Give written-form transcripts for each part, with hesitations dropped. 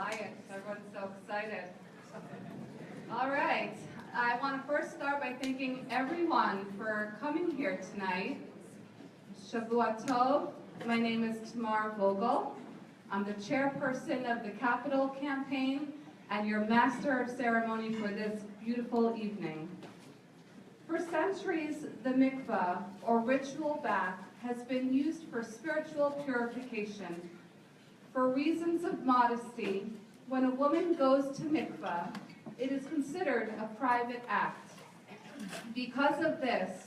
quiet. Everyone's so excited. All right. I want to first start by thanking everyone for coming here tonight. Shavua Tov. My name is Tamar Vogel. I'm the chairperson of the Capital Campaign and your master of ceremony for this beautiful evening. For centuries, the mikvah, or ritual bath, has been used for spiritual purification. For reasons of modesty, when a woman goes to mikvah, it is considered a private act. Because of this,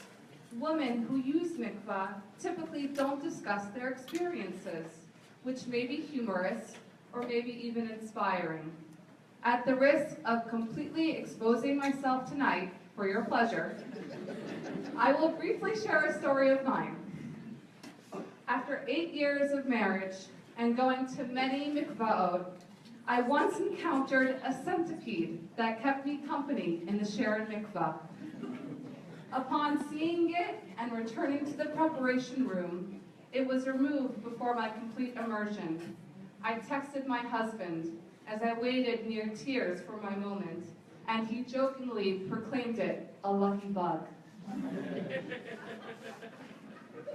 women who use mikvah typically don't discuss their experiences, which may be humorous or maybe even inspiring. At the risk of completely exposing myself tonight, for your pleasure, I will briefly share a story of mine. After 8 years of marriage and going to many mikvaot, I once encountered a centipede that kept me company in the shared mikvah. Upon seeing it and returning to the preparation room, it was removed before my complete immersion. I texted my husband as I waited near tears for my moment, and he jokingly proclaimed it a lucky bug.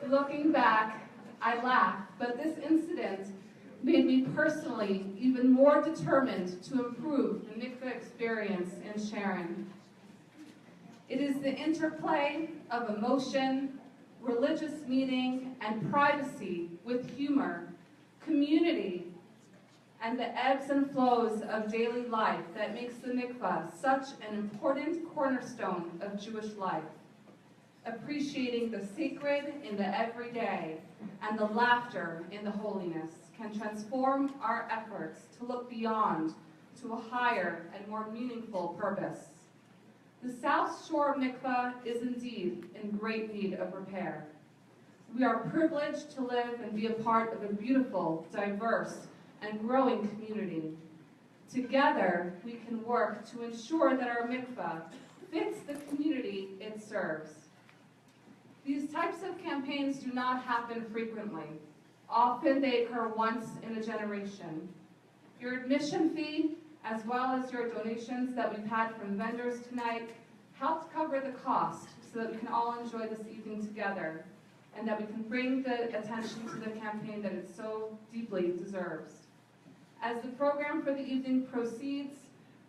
Looking back, I laugh, but this incident made me personally even more determined to improve the mikveh experience in Sharon. It is the interplay of emotion, religious meaning, and privacy with humor, community, and the ebbs and flows of daily life that makes the mikvah such an important cornerstone of Jewish life. Appreciating the sacred in the everyday and the laughter in the holiness can transform our efforts to look beyond to a higher and more meaningful purpose. The South Shore Mikvah is indeed in great need of repair. We are privileged to live and be a part of a beautiful, diverse, and growing community. Together, we can work to ensure that our mikvah fits the community it serves. These types of campaigns do not happen frequently. Often they occur once in a generation. Your admission fee, as well as your donations that we've had from vendors tonight, helps cover the cost so that we can all enjoy this evening together and that we can bring the attention to the campaign that it so deeply deserves. As the program for the evening proceeds,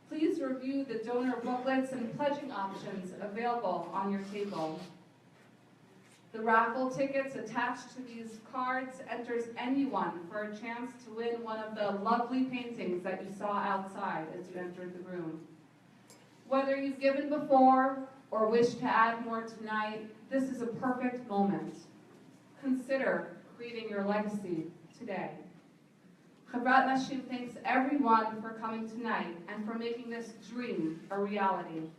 please review the donor booklets and pledging options available on your table. The raffle tickets attached to these cards enters anyone for a chance to win one of the lovely paintings that you saw outside as you entered the room. Whether you've given before or wish to add more tonight, this is a perfect moment. Consider creating your legacy today. Chevrat Nashim thanks everyone for coming tonight and for making this dream a reality.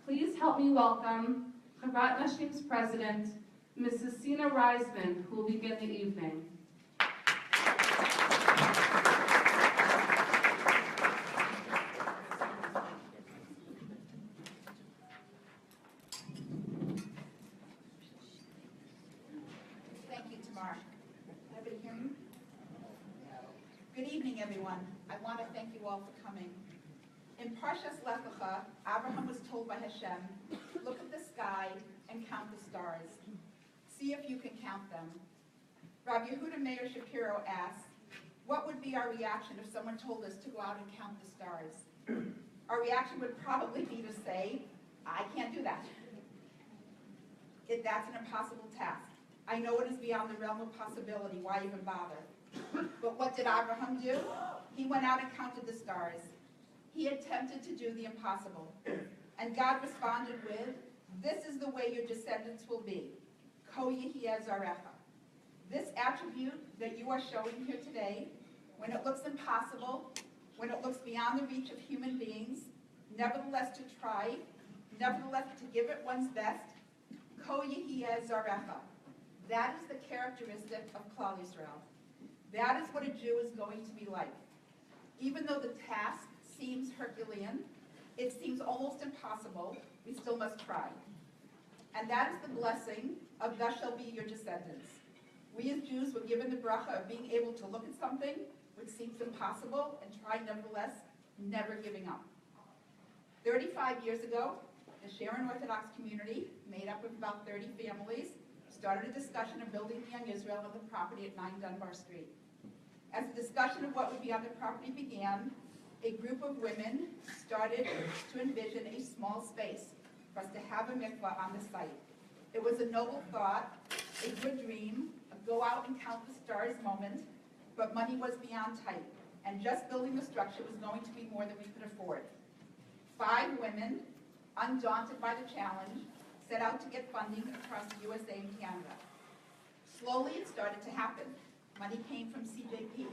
Please help me welcome Chevrat Nashim's president, Mrs. Sina Reisman, who will begin the evening. Thank you, Tamar. Everybody hear me? Good evening, everyone. I want to thank you all for coming. In Parshas Lech Lecha, Abraham was told by Hashem, look at the sky and count the stars. See if you can count them. Rabbi Yehuda Meir Shapiro asks, what would be our reaction if someone told us to go out and count the stars? Our reaction would probably be to say, I can't do that. That's an impossible task. I know it is beyond the realm of possibility. Why even bother? But what did Abraham do? He went out and counted the stars. He attempted to do the impossible. And God responded with, this is the way your descendants will be. Ko Yehiyeh Zarecha. This attribute that you are showing here today, when it looks impossible, when it looks beyond the reach of human beings, nevertheless to try, nevertheless to give it one's best, Ko Yehiyeh Zarecha. That is the characteristic of Klal Yisrael. That is what a Jew is going to be like. Even though the task seems Herculean, it seems almost impossible, we still must try. And that is the blessing of thus shall be your descendants. We as Jews were given the bracha of being able to look at something which seems impossible, and try nevertheless, never giving up. 35 years ago, the Sharon Orthodox community, made up of about 30 families, started a discussion of building the Young Israel on the property at 9 Dunbar Street. As the discussion of what would be on the property began, a group of women started to envision a small space for us to have a mikvah on the site. It was a noble thought, a good dream, a go out and count the stars moment, but money was beyond tight, and just building the structure was going to be more than we could afford. 5 women, undaunted by the challenge, set out to get funding across the USA and Canada. Slowly it started to happen. Money came from CJP,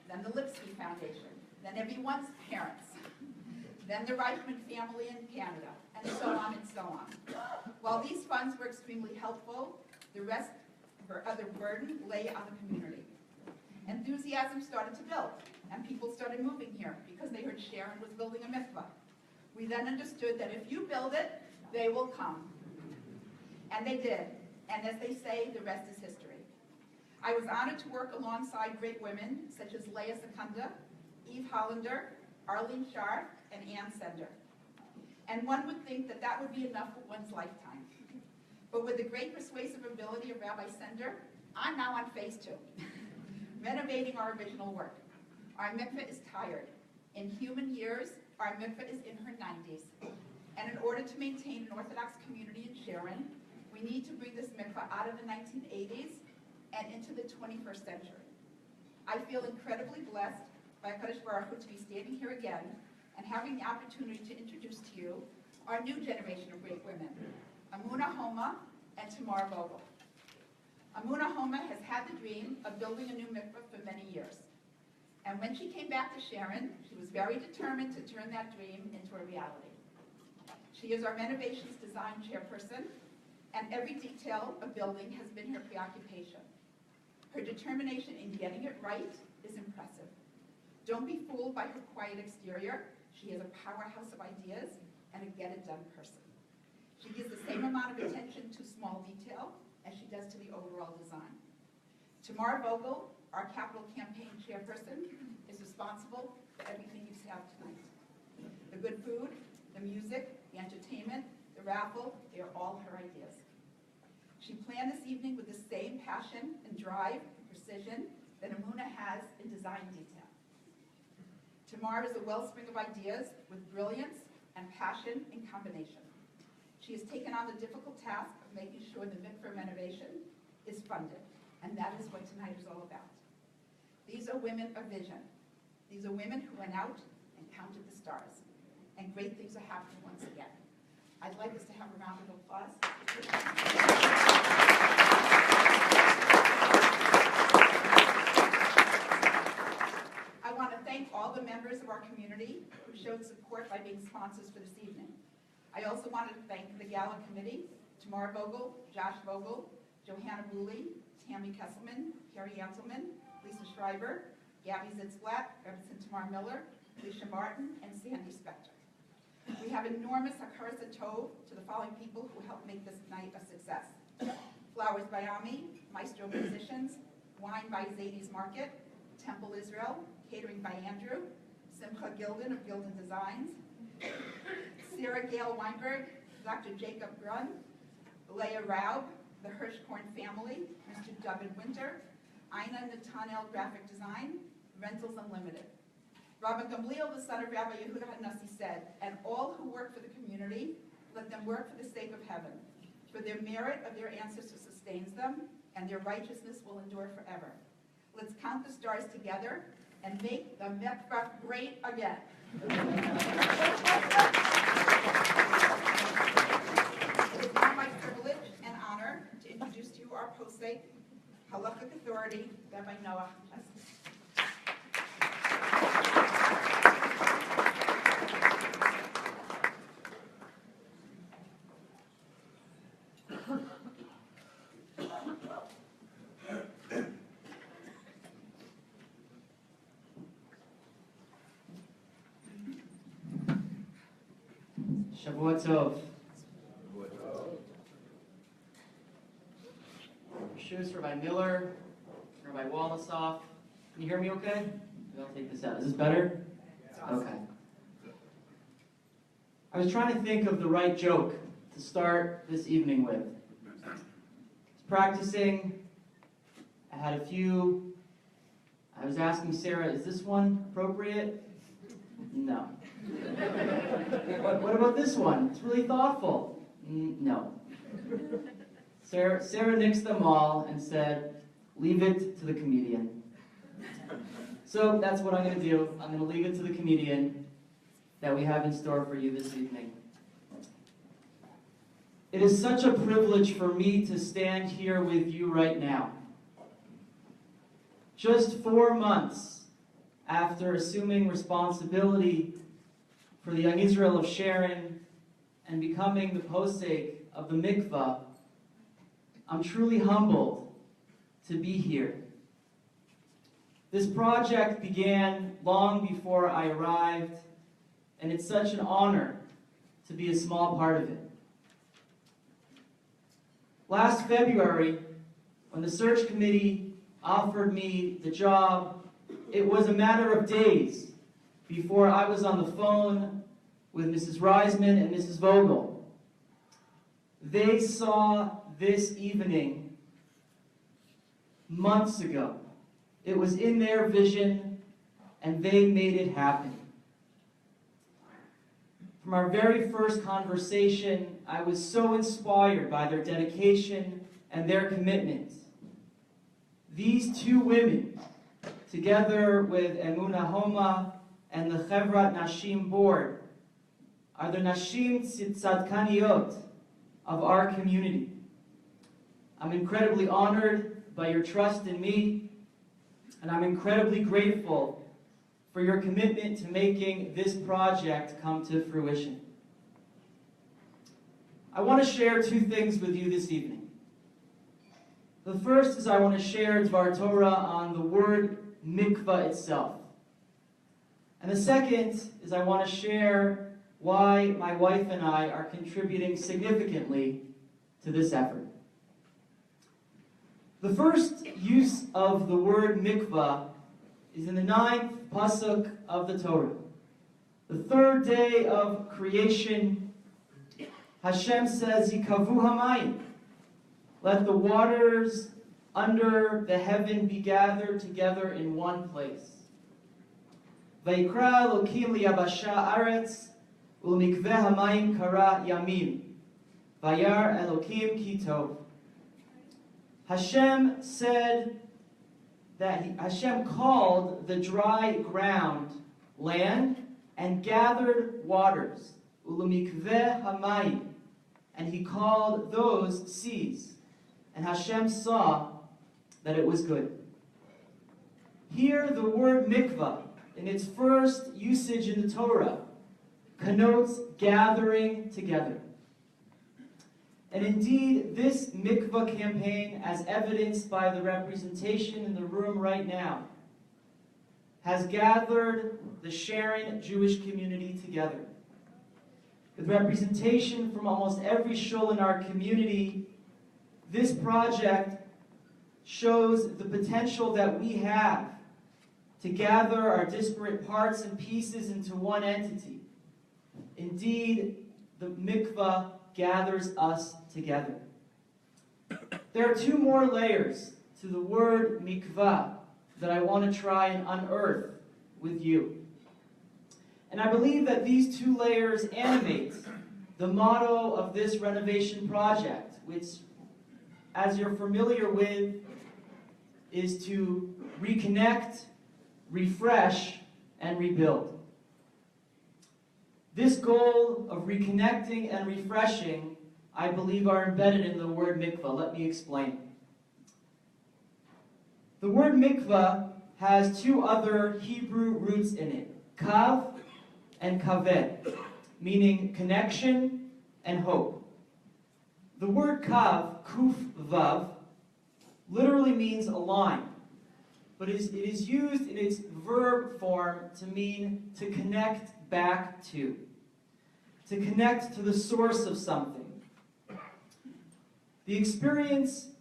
then the Lipsky Foundation, then everyone's parents, then the Reichman family in Canada, and so on and so on. While these funds were extremely helpful, the rest of the burden lay on the community. Enthusiasm started to build, and people started moving here because they heard Sharon was building a mikvah. We then understood that if you build it, they will come. And they did. And as they say, the rest is history. I was honored to work alongside great women such as Leah Secunda, Eve Hollander, Arlene Scharf, and Ann Sender. And one would think that that would be enough for one's lifetime. But with the great persuasive ability of Rabbi Sender, I'm now on phase 2, renovating our original work. Our mikveh is tired. In human years, our mikveh is in her 90s. And in order to maintain an Orthodox community in Sharon, we need to bring this mikveh out of the 1980s and into the 21st century. I feel incredibly blessed by HaKadosh Baruch Hu to be standing here again and having the opportunity to introduce to you our new generation of great women, Amuna Homa and Tamar Vogel. Amuna Homa has had the dream of building a new mikveh for many years. And when she came back to Sharon, she was very determined to turn that dream into a reality. She is our Renovations Design Chairperson, and every detail of building has been her preoccupation. Her determination in getting it right is impressive. Don't be fooled by her quiet exterior. She is a powerhouse of ideas and a get-it-done person. She gives the same amount of attention to small detail as she does to the overall design. Tamar Vogel, our capital campaign chairperson, is responsible for everything you have tonight. The good food, the music, the entertainment, the raffle, they are all her ideas. She planned this evening with the same passion and drive and precision that Amuna has in design detail. Tamar is a wellspring of ideas with brilliance and passion in combination. She has taken on the difficult task of making sure the mikveh renovation is funded, and that is what tonight is all about. These are women of vision. These are women who went out and counted the stars, and great things are happening once again. I'd like us to have a round of applause. I want to thank all the members of our community who showed support by being sponsors for this evening. I also wanted to thank the Gala Committee, Tamar Vogel, Josh Vogel, Johanna Booley, Tammy Kesselman, Carrie Anselman, Lisa Schreiber, Gabby Zitzblatt, Everson Tamar Miller, Alicia Martin, and Sandy Spector. We have enormous hakaras tov to the following people who helped make this night a success. Flowers by Ami, Maestro Musicians, Wine by Zadie's Market, Temple Israel, Catering by Andrew, Simcha Gilden of Gilden Designs, Sarah Gail Weinberg, Dr. Jacob Grun, Leah Raub, the Hirschkorn family, Mr. David Winter, Ina Natanel Graphic Design, Rentals Unlimited. Rabbi Gamliel, the son of Rabbi Yehuda Hanassi, said, and all who work for the community, let them work for the sake of heaven. For their merit of their ancestors sustains them, and their righteousness will endure forever. Let's count the stars together and make the mikvah great again. It is now my privilege and honor to introduce to you our posek, Halachic Authority, Rabbi Noah Chesed. Shavuot Tov. Shus Rabbi Miller, Rabbi Wolosoff, Can you hear me okay? Maybe I'll take this out. Is this better? Okay. I was trying to think of the right joke to start this evening with. I was practicing. I had a few. I was asking Sarah, is this one appropriate? No. What about this one? It's really thoughtful. No. Sarah nixed them all and said, leave it to the comedian. So that's what I'm going to do. I'm going to leave it to the comedian that we have in store for you this evening. It is such a privilege for me to stand here with you right now. Just 4 months after assuming responsibility for the young Israel of Sharon and becoming the posek of the mikvah, I'm truly humbled to be here. This project began long before I arrived, and it's such an honor to be a small part of it. Last February, when the search committee offered me the job, it was a matter of days before I was on the phone with Mrs. Reisman and Mrs. Vogel. They saw this evening months ago. It was in their vision, and they made it happen. From our very first conversation, I was so inspired by their dedication and their commitment. These two women, together with Emuna Homa and the Chevrat Nashim board, are the Nashim Tzadkaniot of our community. I'm incredibly honored by your trust in me, and I'm incredibly grateful for your commitment to making this project come to fruition. I want to share two things with you this evening. The first is I want to share Dvar Torah on the word mikvah itself. And the second is I want to share why my wife and I are contributing significantly to this effort. The first use of the word mikvah is in the 9th pasuk of the Torah. The third day of creation, Hashem says, Yikavu hamayim. Let the waters under the heaven be gathered together in one place. Vayikra Elokim liyabasha aretz, ulmikveh hamayim kara yamim. Vayar Elokim ki tov. Hashem said that Hashem called the dry ground land and gathered waters, ulumikveh hamayim, and he called those seas. And Hashem saw that it was good. Here, the word mikvah, in its first usage in the Torah, connotes gathering together. And indeed, this mikvah campaign, as evidenced by the representation in the room right now, has gathered the Sharon Jewish community together. With representation from almost every shul in our community, this project shows the potential that we have to gather our disparate parts and pieces into one entity. Indeed, the mikvah gathers us together. There are two more layers to the word mikvah that I want to try and unearth with you. And I believe that these two layers animate the motto of this renovation project, which, as you're familiar with, is to reconnect, refresh, and rebuild. This goal of reconnecting and refreshing, I believe, are embedded in the word mikvah. Let me explain. The word mikvah has two other Hebrew roots in it, kav and kaved, meaning connection and hope. The word kav, kuf vav, literally means a line, but it is used in its verb form to mean to connect back to connect to the source of something. The experiences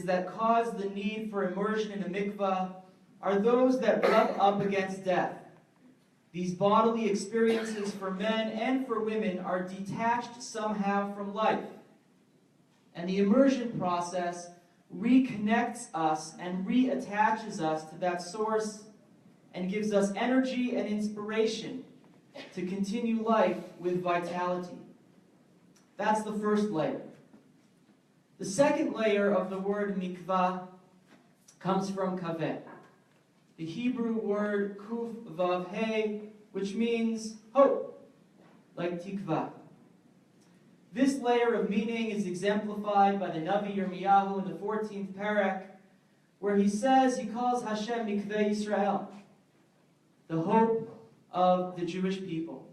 that cause the need for immersion in a mikvah are those that rub up against death. These bodily experiences for men and for women are detached somehow from life. And the immersion process reconnects us and reattaches us to that source and gives us energy and inspiration to continue life with vitality. That's the first layer. The second layer of the word mikvah comes from kaveh, the Hebrew word kuf vav he, which means hope, like tikvah. This layer of meaning is exemplified by the Navi Yirmiyahu in the 14th parak, where he calls Hashem Mikveh Yisrael, the hope of the Jewish people.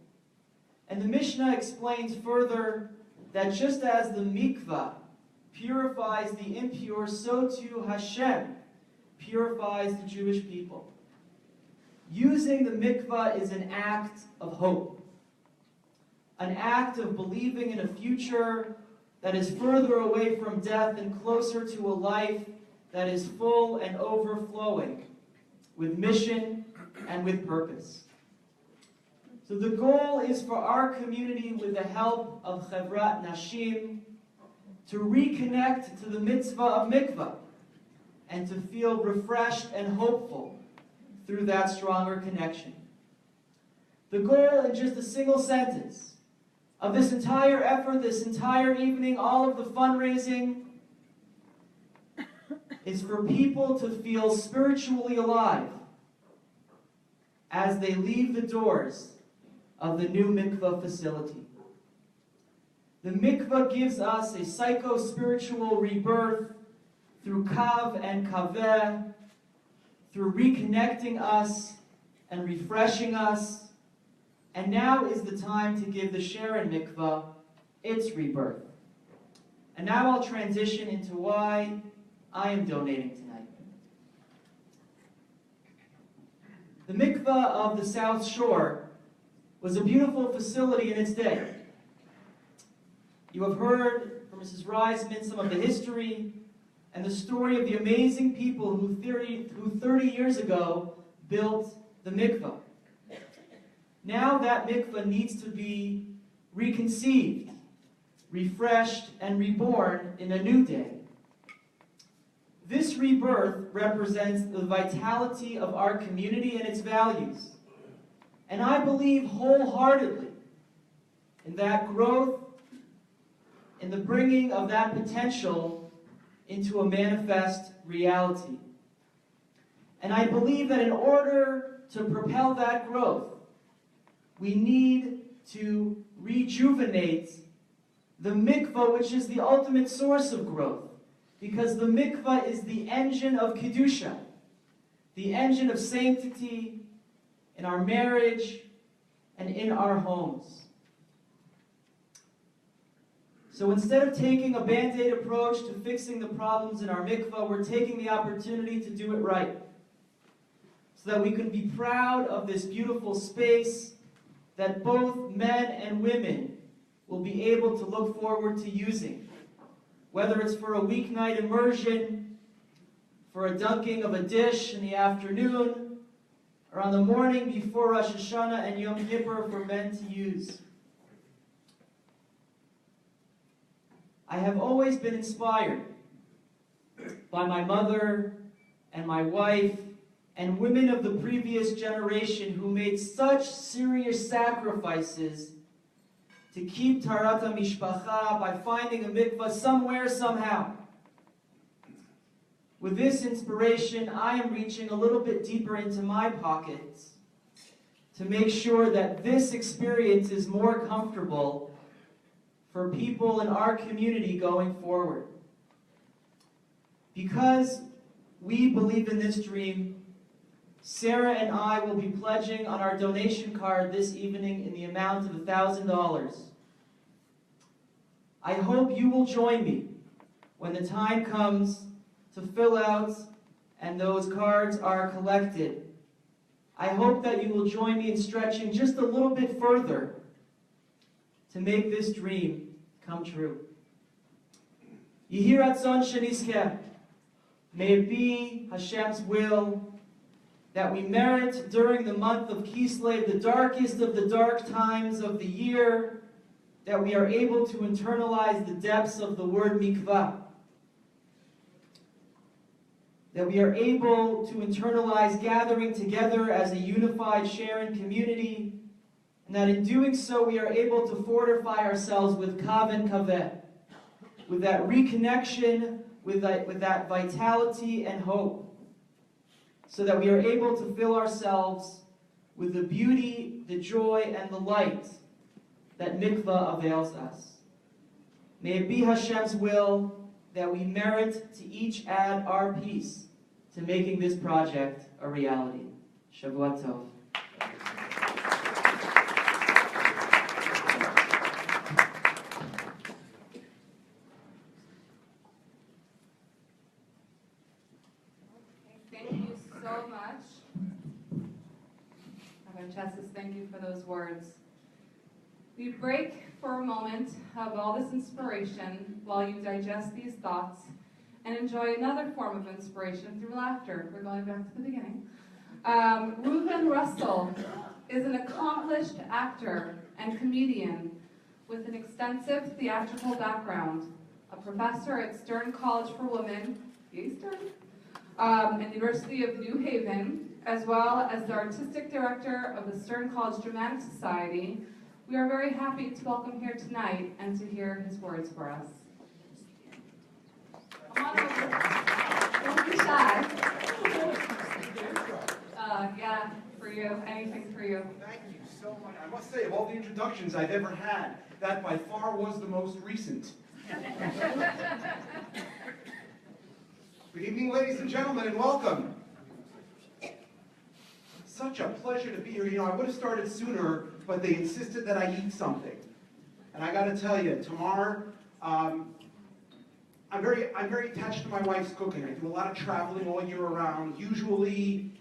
And the Mishnah explains further that just as the mikvah purifies the impure, so too Hashem purifies the Jewish people. Using the mikvah is an act of hope, an act of believing in a future that is further away from death and closer to a life that is full and overflowing with mission and with purpose. So the goal is for our community, with the help of Chevrat Nashim, to reconnect to the mitzvah of mikvah and to feel refreshed and hopeful through that stronger connection. The goal, in just a single sentence, of this entire effort, this entire evening, all of the fundraising, is for people to feel spiritually alive as they leave the doors of the new mikvah facility. The mikvah gives us a psycho-spiritual rebirth through kav and kaveh, through reconnecting us and refreshing us. And now is the time to give the Sharon mikvah its rebirth. And now I'll transition into why I am donating tonight. The mikvah of the South Shore was a beautiful facility in its day. You have heard from Mrs. Reisman some of the history and the story of the amazing people who 30 years ago built the mikvah. Now that mikvah needs to be reconceived, refreshed, and reborn in a new day. This rebirth represents the vitality of our community and its values. And I believe wholeheartedly in that growth, in the bringing of that potential into a manifest reality. And I believe that in order to propel that growth, we need to rejuvenate the mikvah, which is the ultimate source of growth. Because the mikvah is the engine of Kedusha, the engine of sanctity in our marriage and in our homes. So instead of taking a Band-Aid approach to fixing the problems in our mikvah, we're taking the opportunity to do it right, so that we can be proud of this beautiful space that both men and women will be able to look forward to using, whether it's for a weeknight immersion, for a dunking of a dish in the afternoon, or on the morning before Rosh Hashanah and Yom Kippur for men to use. I have always been inspired by my mother and my wife and women of the previous generation who made such serious sacrifices to keep Tarat HaMishpacha by finding a mikvah somewhere, somehow. With this inspiration, I am reaching a little bit deeper into my pockets to make sure that this experience is more comfortable for people in our community going forward. Because we believe in this dream, Sarah and I will be pledging on our donation card this evening in the amount of $1,000. I hope you will join me when the time comes to fill out and those cards are collected. I hope that you will join me in stretching just a little bit further to make this dream come true. Yehi Ratzon Shenizkeh. May it be Hashem's will that we merit during the month of Kislev, the darkest of the dark times of the year, that we are able to internalize the depths of the word mikvah. That we are able to internalize gathering together as a unified Sharon community, and that in doing so we are able to fortify ourselves with kav and kaveh, with that reconnection, with that vitality and hope, so that we are able to fill ourselves with the beauty, the joy, and the light that mikvah avails us. May it be Hashem's will that we merit to each add our piece to making this project a reality. Shavua Tov. Thank you so much. Rabbi Chessis, thank you for those words. We break for a moment of all this inspiration while you digest these thoughts and enjoy another form of inspiration through laughter. We're going back to the beginning. Reuven Russell is an accomplished actor and comedian with an extensive theatrical background, a professor at Stern College for Women, yay Stern, and the University of New Haven, as well as the artistic director of the Stern College Dramatic Society. We are very happy to welcome here tonight and to hear his words for us. Come on over. Don't be shy. Yeah, for you. Anything for you. Thank you so much. I must say, of all the introductions I've ever had, that by far was the most recent. Good evening, ladies and gentlemen, and welcome. Such a pleasure to be here. You know, I would have started sooner, but they insisted that I eat something. And I got to tell you, Tamar, I'm very attached to my wife's cooking. I do a lot of traveling all year round. Usually,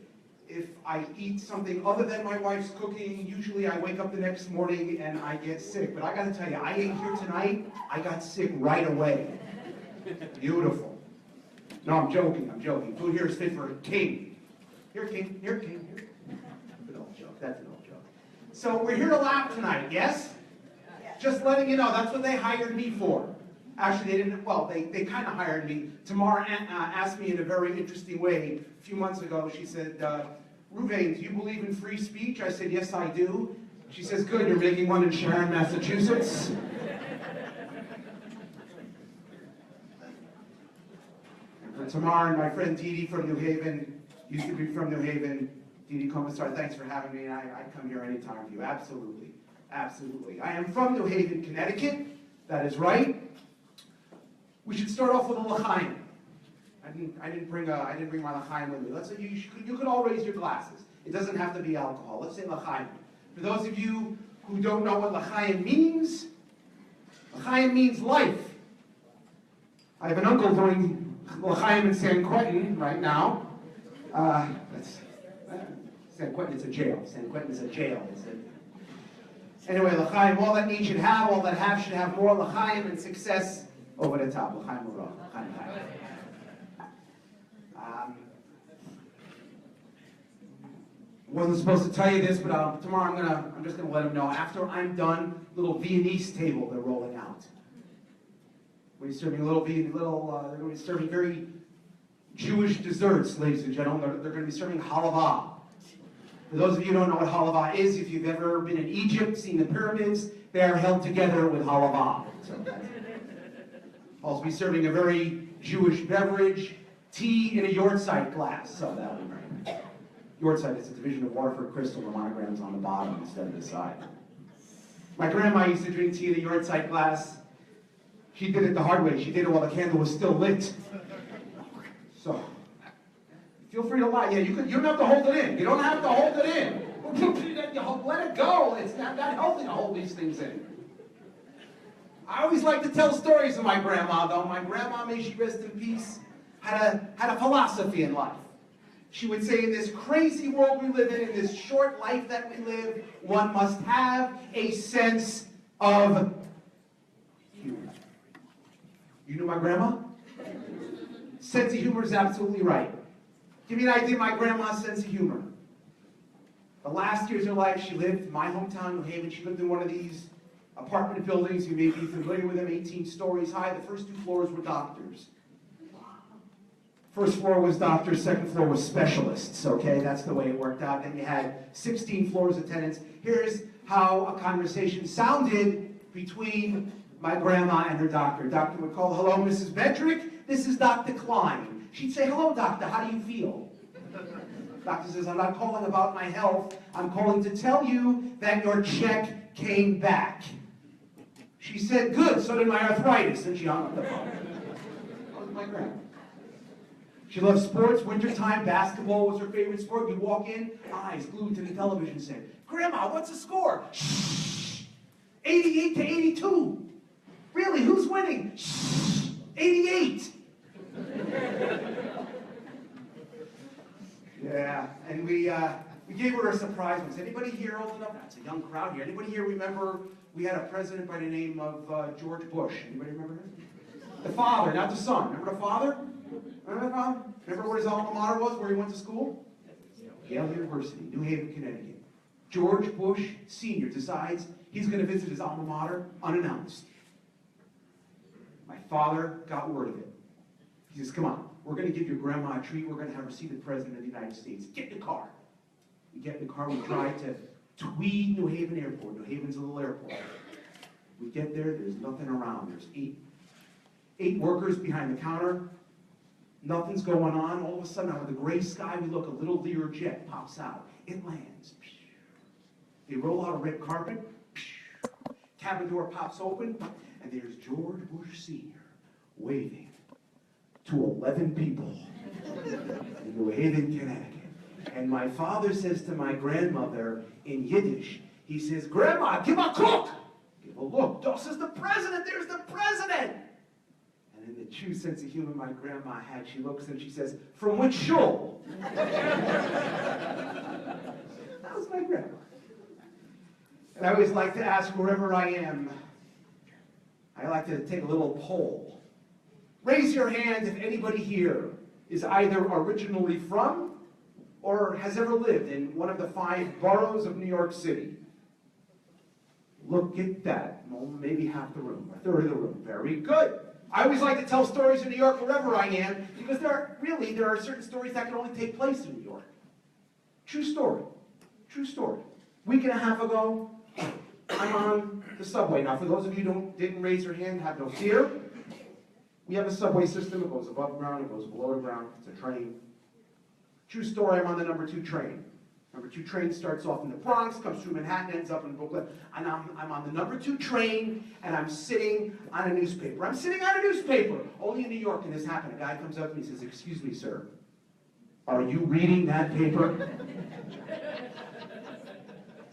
if I eat something other than my wife's cooking, usually I wake up the next morning and I get sick. But I got to tell you, I ate here tonight, I got sick right away. Beautiful. No, I'm joking. Food here is fit for a king. Here, king. Here. That's an old joke. So we're here to laugh tonight, yes? Just letting you know, that's what they hired me for. Actually, they didn't, well, they kind of hired me. Tamara asked me in a very interesting way a few months ago. She said, Reuven, do you believe in free speech? I said, yes, I do. She says, good, you're making one in Sharon, Massachusetts. And for Tamar and my friend Didi from New Haven, used to be from New Haven, Didi Komisar, thanks for having me, and I'd come here anytime for you, absolutely. I am from New Haven, Connecticut, that is right. We should start off with a l'chaim. I didn't bring my l'chaim with me. Let's say you could all raise your glasses. It doesn't have to be alcohol. Let's say l'chaim. For those of you who don't know what l'chaim means means life. I have an uncle doing l'chaim in San Quentin right now. San Quentin is a jail. Anyway, l'chaim, all that need should have, all that have should have more l'chaim and success over the top. L'chaim l'chaim. Wasn't supposed to tell you this, but tomorrow I'm just gonna let them know. After I'm done, little Viennese table they're rolling out. We're serving they're gonna be serving very Jewish desserts, ladies and gentlemen. They're gonna be serving halava. For those of you who don't know what halava is, if you've ever been in Egypt, seen the pyramids, they are held together with halava. So also be serving a very Jewish beverage, tea in a Yortzeit glass. So that would be very nice. Yortzeit is a division of Waterford crystal. The monogram's on the bottom instead of the side. My grandma used to drink tea in a Yortzeit glass. She did it the hard way. She did it while the candle was still lit. So, feel free to lie. Yeah, you don't have to hold it in. You don't have to hold it in. Let it go. It's not that healthy to hold these things in. I always like to tell stories of my grandma, though. My grandma, may she rest in peace, had a philosophy in life. She would say, in this crazy world we live in this short life that we live, one must have a sense of humor. You knew my grandma? Sense of humor is absolutely right. Give you an idea of my grandma's sense of humor. The last years of her life, she lived in my hometown, New Haven. She lived in one of these apartment buildings. You may be familiar with them, 18 stories high. The first 2 floors were doctors. First floor was doctors, second floor was specialists, okay? That's the way it worked out. Then you had 16 floors of tenants. Here's how a conversation sounded between my grandma and her doctor. Doctor would call, hello, Mrs. Bedrick, this is Dr. Klein. She'd say, hello, doctor, how do you feel? Doctor says, I'm not calling about my health. I'm calling to tell you that your check came back. She said, good, so did my arthritis. And she hung up the phone. That was my grandma. She loved sports, wintertime, basketball was her favorite sport. You walk in, eyes glued to the television set. Grandma, what's the score? Shh, 88 to 82. Really, who's winning? Shh, 88. Yeah, and we gave her a surprise one. Is anybody here old enough? That's a young crowd here. Anybody here remember we had a president by the name of George Bush? Anybody remember him? The father, not the son. Remember the father? Remember the father? Remember where his alma mater was, where he went to school? Yale University, New Haven, Connecticut. George Bush Sr. decides he's going to visit his alma mater unannounced. My father got word of it. He says, come on, we're going to give your grandma a treat. We're going to have her see the President of the United States. Get in the car. We get in the car. We drive to Tweed, New Haven Airport. New Haven's a little airport. We get there. There's nothing around. There's eight workers behind the counter. Nothing's going on. All of a sudden, out of the gray sky, we look, a little Learjet pops out. It lands. They roll out a red carpet. Cabin door pops open, and there's George Bush Sr. waving to 11 people in New Haven, Connecticut. And my father says to my grandmother in Yiddish, he says, Grandma, give a cook! Give a look. Das is the president. There's the president. And in the true sense of humor my grandma had, she looks and she says, from which shul? That was my grandma. And I always like to ask wherever I am, I like to take a little poll. Raise your hand if anybody here is either originally from or has ever lived in one of the 5 boroughs of New York City. Look at that. Well, maybe half the room, a third of the room. Very good. I always like to tell stories in New York wherever I am because there are certain stories that can only take place in New York. True story. True story. Week and a half ago, I'm on the subway. Now, for those of you who didn't raise your hand, have no fear. We have a subway system. It goes above ground. It goes below the ground. It's a train. True story, I'm on the number 2 train. Number 2 train starts off in the Bronx, comes through Manhattan, ends up in Brooklyn. And I'm on the number 2 train, and I'm sitting on a newspaper. I'm sitting on a newspaper. Only in New York can this happen. A guy comes up to me and says, excuse me, sir. Are you reading that paper?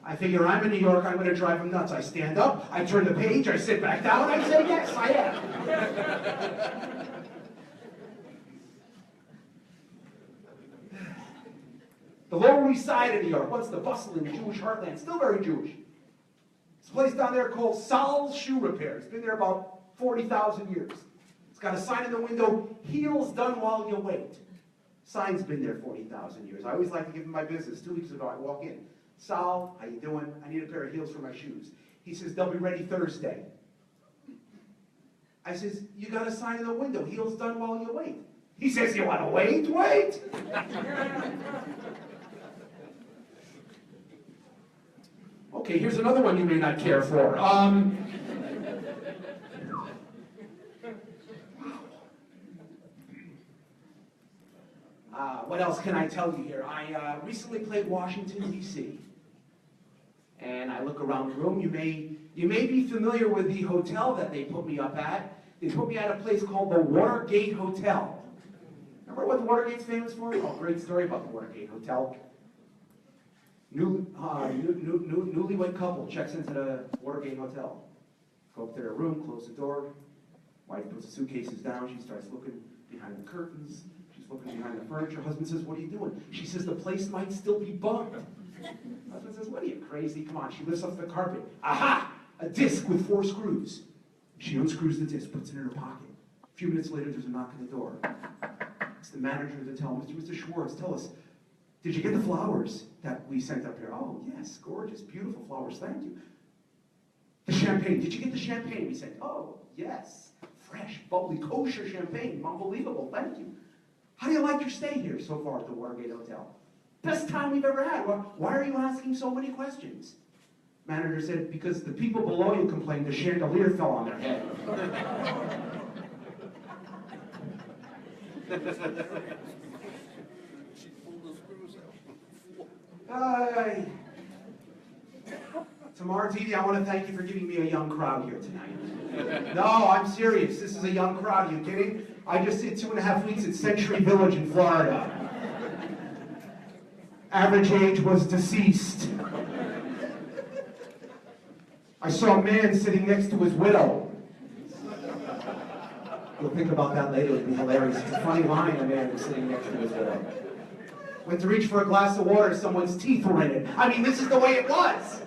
I figure I'm in New York, I'm going to drive him nuts. I stand up, I turn the page, I sit back down, I say, yes, I am. The Lower East Side of New York, once the bustling Jewish heartland, still very Jewish. It's a place down there called Sal's Shoe Repair. It's been there about 40,000 years. It's got a sign in the window, heels done while you wait. Sign's been there 40,000 years. I always like to give him my business. 2 weeks ago, I walk in. Sal, how you doing? I need a pair of heels for my shoes. He says, they'll be ready Thursday. I says, you got a sign in the window, heels done while you wait. He says, you want to wait? Wait! Okay, here's another one you may not care for. What else can I tell you here? I recently played Washington, D.C. And I look around the room. You may be familiar with the hotel that they put me up at. They put me at a place called the Watergate Hotel. Remember what the Watergate's famous for? Oh, great story about the Watergate Hotel. Newlywed couple checks into the Watergate Hotel. Go up to their room, close the door. Wife puts the suitcases down. She starts looking behind the curtains. She's looking behind the furniture. Husband says, what are you doing? She says, the place might still be bugged. Husband says, what are you, crazy? Come on. She lifts up the carpet. Aha! A disc with 4 screws. She unscrews the disc, puts it in her pocket. A few minutes later, there's a knock on the door. asked the manager to tell Mr. Schwartz, tell us, did you get the flowers that we sent up here? Oh, yes, gorgeous, beautiful flowers, thank you. The champagne, did you get the champagne we sent? Oh, yes, fresh, bubbly, kosher champagne, unbelievable, thank you. How do you like your stay here so far at the Watergate Hotel? Best time we've ever had. Why are you asking so many questions? Manager said, because the people below you complained the chandelier fell on their head. Tamar Didi, I want to thank you for giving me a young crowd here tonight. No, I'm serious. This is a young crowd. Are you kidding? I just did 2.5 weeks at Century Village in Florida. Average age was deceased. I saw a man sitting next to his widow. You'll think about that later. It'll be hilarious. It's a funny line, a man is sitting next to his widow. Went to reach for a glass of water, someone's teeth were in it. I mean, this is the way it was.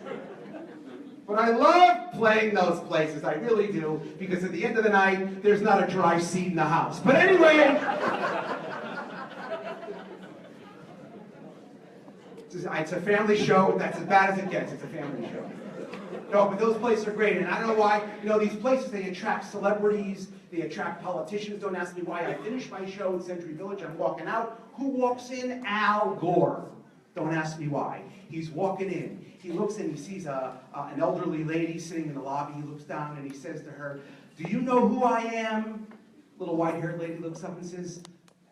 But I love playing those places, I really do, because at the end of the night, there's not a dry seat in the house. But anyway, it's a family show. That's as bad as it gets. It's a family show. No, but those places are great, and I don't know why. You know, these places, they attract celebrities, they attract politicians. Don't ask me why. I finished my show in Century Village. I'm walking out. Who walks in? Al Gore. Don't ask me why. He's walking in. He looks and he sees an elderly lady sitting in the lobby. He looks down and he says to her, "Do you know who I am?" Little white-haired lady looks up and says,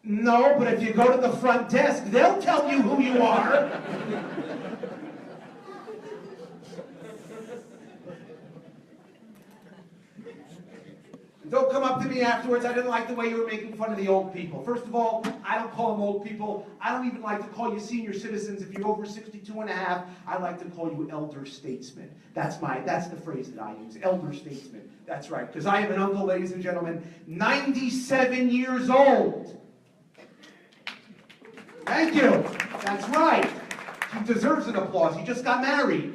"No, but if you go to the front desk, they'll tell you who you are." Don't come up to me afterwards. I didn't like the way you were making fun of the old people. First of all, I don't call them old people. I don't even like to call you senior citizens. If you're over 62 and a half, I like to call you elder statesmen. That's the phrase that I use, elder statesman. That's right, because I have an uncle, ladies and gentlemen, 97 years old. Thank you. That's right. He deserves an applause. He just got married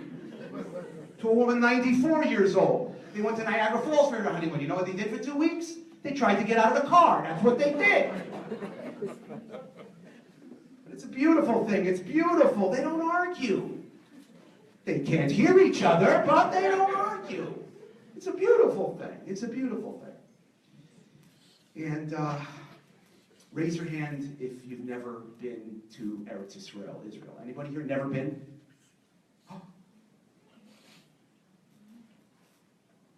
to a woman 94 years old. They went to Niagara Falls for their honeymoon. You know what they did for 2 weeks? They tried to get out of the car. That's what they did. But it's a beautiful thing. It's beautiful. They don't argue. They can't hear each other, but they don't argue. It's a beautiful thing. It's a beautiful thing. And raise your hand if you've never been to Eretz Israel. Anybody here never been?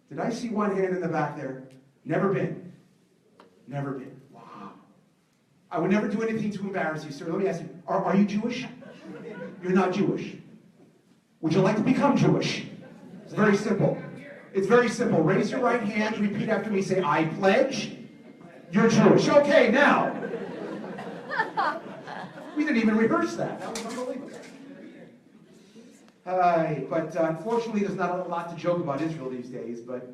Did I see one hand in the back there? Never been. Never been. Wow. I would never do anything to embarrass you, sir. Let me ask you, are you Jewish? You're not Jewish. Would you like to become Jewish? It's very simple. It's very simple. Raise your right hand, repeat after me, say, "I pledge." You're Jewish. Okay, now. We didn't even rehearse that. That was unbelievable. But unfortunately, there's not a lot to joke about Israel these days, but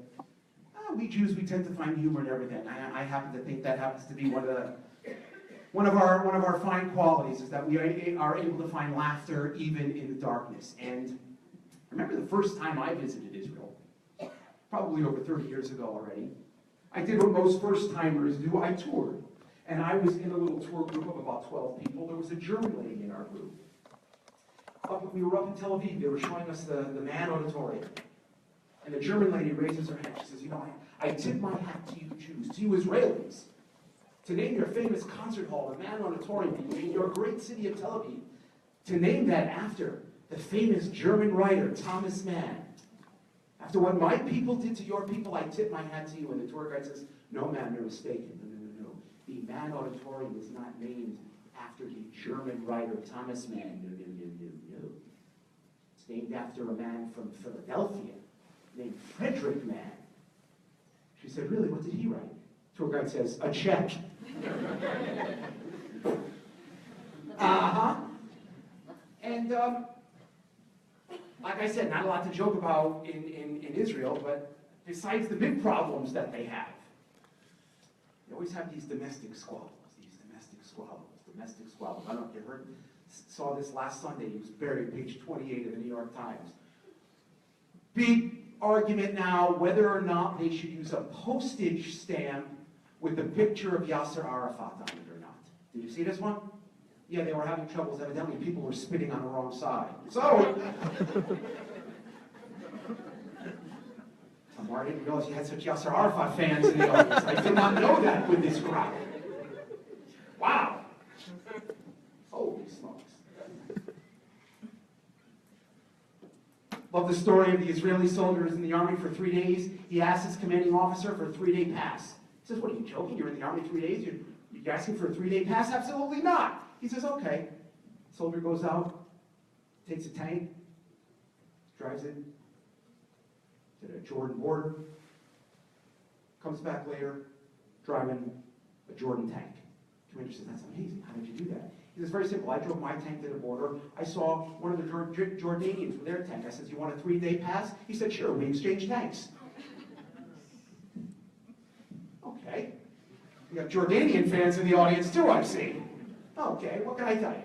we Jews, we tend to find humor in everything. I happen to think that happens to be one of our fine qualities, is that we are able to find laughter even in the darkness. And I remember the first time I visited Israel, probably over 30 years ago already. I did what most first-timers do. I toured. And I was in a little tour group of about 12 people. There was a German lady in our group. We were up in Tel Aviv. They were showing us the Mann Auditorium. And the German lady raises her hand. She says, "You know, I tip my hat to you Jews, to you Israelis, to name your famous concert hall, the Mann Auditorium, in your great city of Tel Aviv, to name that after the famous German writer, Thomas Mann. After what my people did to your people, I tip my hat to you." And the tour guide says, "No, ma'am, you're mistaken. No. The Mann Auditorium is not named after the German writer, Thomas Mann. No. It's named after a man from Philadelphia named Frederick Mann." She said, "Really? What did he write?" Tour guide says, "A check." And like I said, not a lot to joke about in Israel, but besides the big problems that they have, they always have these domestic squabbles. I don't know if you saw this last Sunday. He was buried, page 28 of the New York Times. Big argument now whether or not they should use a postage stamp with the picture of Yasser Arafat on it or not. Did you see this one? Yeah, they were having troubles. Evidently, people were spitting on the wrong side. So, Tamar, I didn't realize you had such Yasser Arafat fans in the audience. I did not know that with this crowd. Wow. Holy smokes. Love the story of the Israeli soldiers in the army for 3 days. He asked his commanding officer for a 3-day pass. He says, what are you joking? You're in the army 3 days? You're asking for a 3-day pass? Absolutely not. He says, okay. Soldier goes out, takes a tank, drives it to the Jordan border, comes back later, driving a Jordan tank. Commander says, that's amazing. How did you do that? He says, very simple. I drove my tank to the border. I saw one of the Jordanians with their tank. I said, you want a 3-day pass? He said, sure, we exchanged tanks. Okay. We got Jordanian fans in the audience too, I see. Okay, what can I tell you?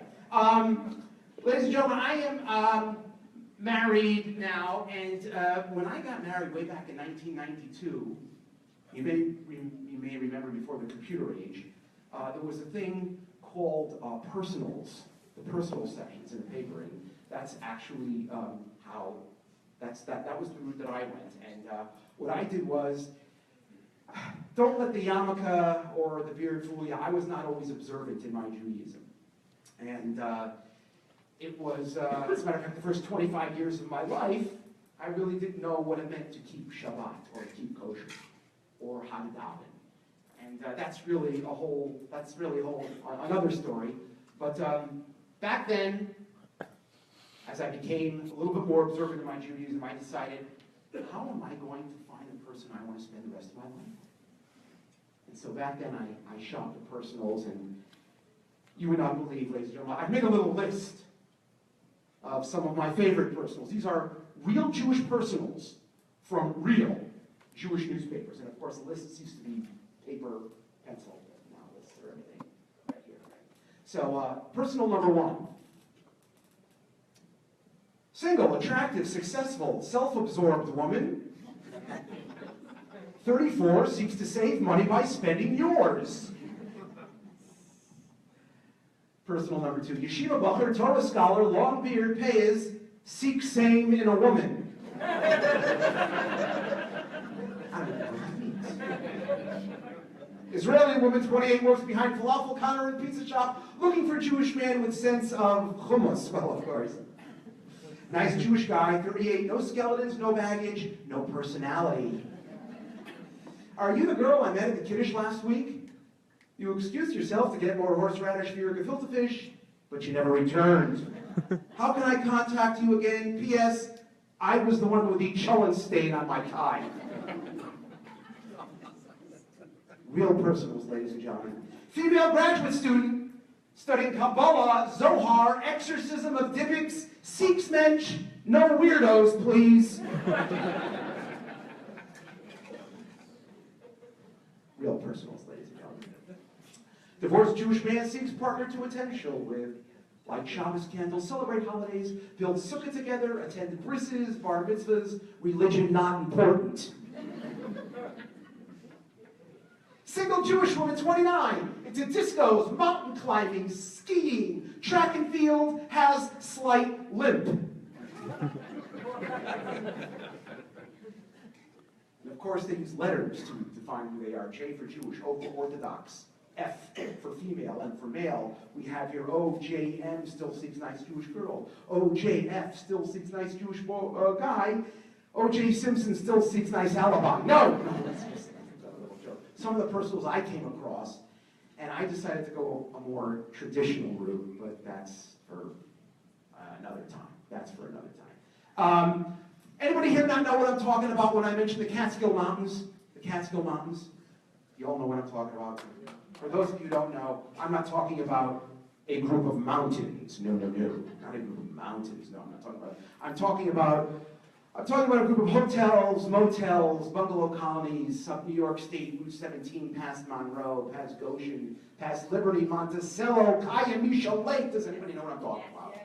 Ladies and gentlemen, I am married now, and when I got married way back in 1992, you may remember before the computer age, there was a thing called personals, the personal sections in the paper, and that's actually that was the route that I went. And what I did was, don't let the yarmulke or the beard fool you. I was not always observant in my Judaism. And it was, as a matter of fact, the first 25 years of my life, I really didn't know what it meant to keep Shabbat or to keep kosher or how to daven. And that's really another story. But back then, as I became a little bit more observant in my Judaism, I decided, how am I going to find a person I want to spend the rest of my life with? And so back then, I shopped at personals, and you would not believe, ladies and gentlemen, I've made a little list of some of my favorite personals. These are real Jewish personals from real Jewish newspapers. And of course, the lists used to be paper, pencil, but now lists are everything right here. So, personal number 1. Single, attractive, successful, self-absorbed woman. 34, seeks to save money by spending yours. Personal number 2, yeshiva bacher, Torah scholar, long beard, payas, seeks same in a woman. I don't know what that means. Israeli woman, 28, works behind falafel counter and pizza shop, looking for Jewish man with sense of hummus. Well, of course. Nice Jewish guy, 38, no skeletons, no baggage, no personality. Are you the girl I met at the Kiddush last week? You excused yourself to get more horseradish for your gefilte fish, but you never returned. How can I contact you again? P.S. I was the one with the cholent stain on my tie. Real personals, ladies and gentlemen. Female graduate student studying Kabbalah, Zohar, exorcism of Dybbuk's, Sikhs mensch, no weirdos, please. Real personals, ladies and gentlemen. Divorced Jewish man seeks partner to attend shul with. Light Shabbos candles, celebrate holidays, build sukkah together, attend brises, bar mitzvahs, religion not important. Single Jewish woman, 29, into discos, mountain climbing, skiing, track and field, has slight limp. And of course, they use letters to define who they are. J for Jewish, O for Orthodox, F for female, M for male. We have here OJM, still seeks nice Jewish girl. OJF, still seeks nice Jewish guy. OJ Simpson still seeks nice alibi. No, that's just a little joke. Some of the personals I came across, and I decided to go a more traditional route, but that's for another time. That's for another time. Anybody here not know what I'm talking about when I mention the Catskill Mountains? The Catskill Mountains? You all know what I'm talking about. For those of you who don't know, I'm not talking about a group of mountains. No, no, no. Not a group of mountains. No, I'm not talking about it. I'm talking about a group of hotels, motels, bungalow colonies, up New York State, Route 17, past Monroe, past Goshen, past Liberty, Monticello, Kayamisha Lake. Does anybody know what I'm talking about?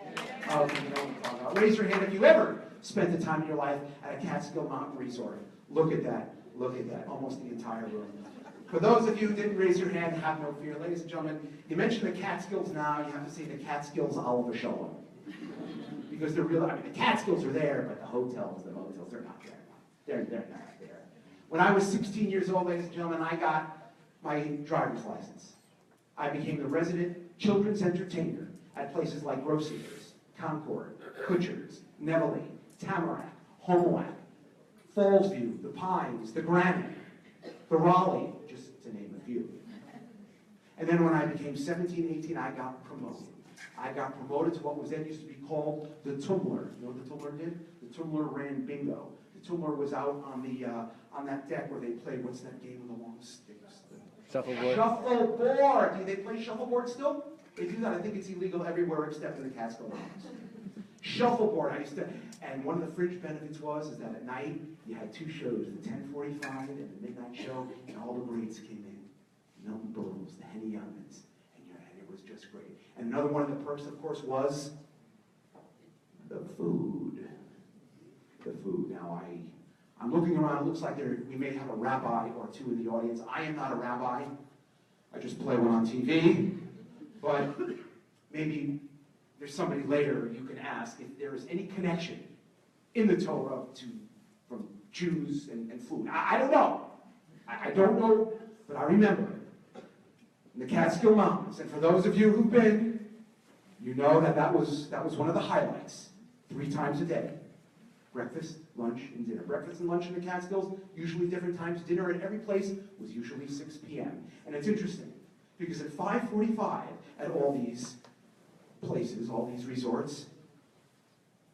Okay, you know what I'm talking about. Raise your hand if you ever spent a time in your life at a Catskill Mountain resort. Look at that. Look at that. Almost the entire room. For those of you who didn't raise your hand, have no fear. Ladies and gentlemen, you mention the Catskills now, you have to say the Catskills Oliver Show. Because they're real, I mean, the Catskills are there, but the motels, they're not there. They're not there. When I was 16 years old, ladies and gentlemen, I got my driver's license. I became the resident children's entertainer at places like Grocers, Concord, Kutcher's, Nevele, Tamarack, Homoac, Fallsview, The Pines, The Granite, the Raleigh, just to name a few. And then when I became 17, 18, I got promoted. I got promoted to what was then used to be called the Tumbler. You know what the Tumbler did? The Tumbler ran bingo. The Tumbler was out on that deck where they played, what's that game with the long sticks? Shuffleboard. Shuffleboard. Do they play shuffleboard still? They do that. I think it's illegal everywhere except in the Catskill Mountains. Shuffleboard. And one of the fringe benefits is that at night you had two shows, the 10:45 and the midnight show, and all the greats came in. Milton Berles, the Henny Youngmans, and it was just great. And another one of the perks, of course, was the food. The food. Now I'm looking around. It looks like we may have a rabbi or two in the audience. I am not a rabbi. I just play one on TV. But maybe there's somebody later you can ask if there is any connection in the Torah from Jews and food. I don't know. I don't know, but I remember in the Catskill Mountains, and for those of you who've been, you know that was one of the highlights. 3 times a day. Breakfast, lunch, and dinner. Breakfast and lunch in the Catskills, usually different times. Dinner at every place was usually 6 p.m. And it's interesting, because at 5:45 at all these places, all these resorts,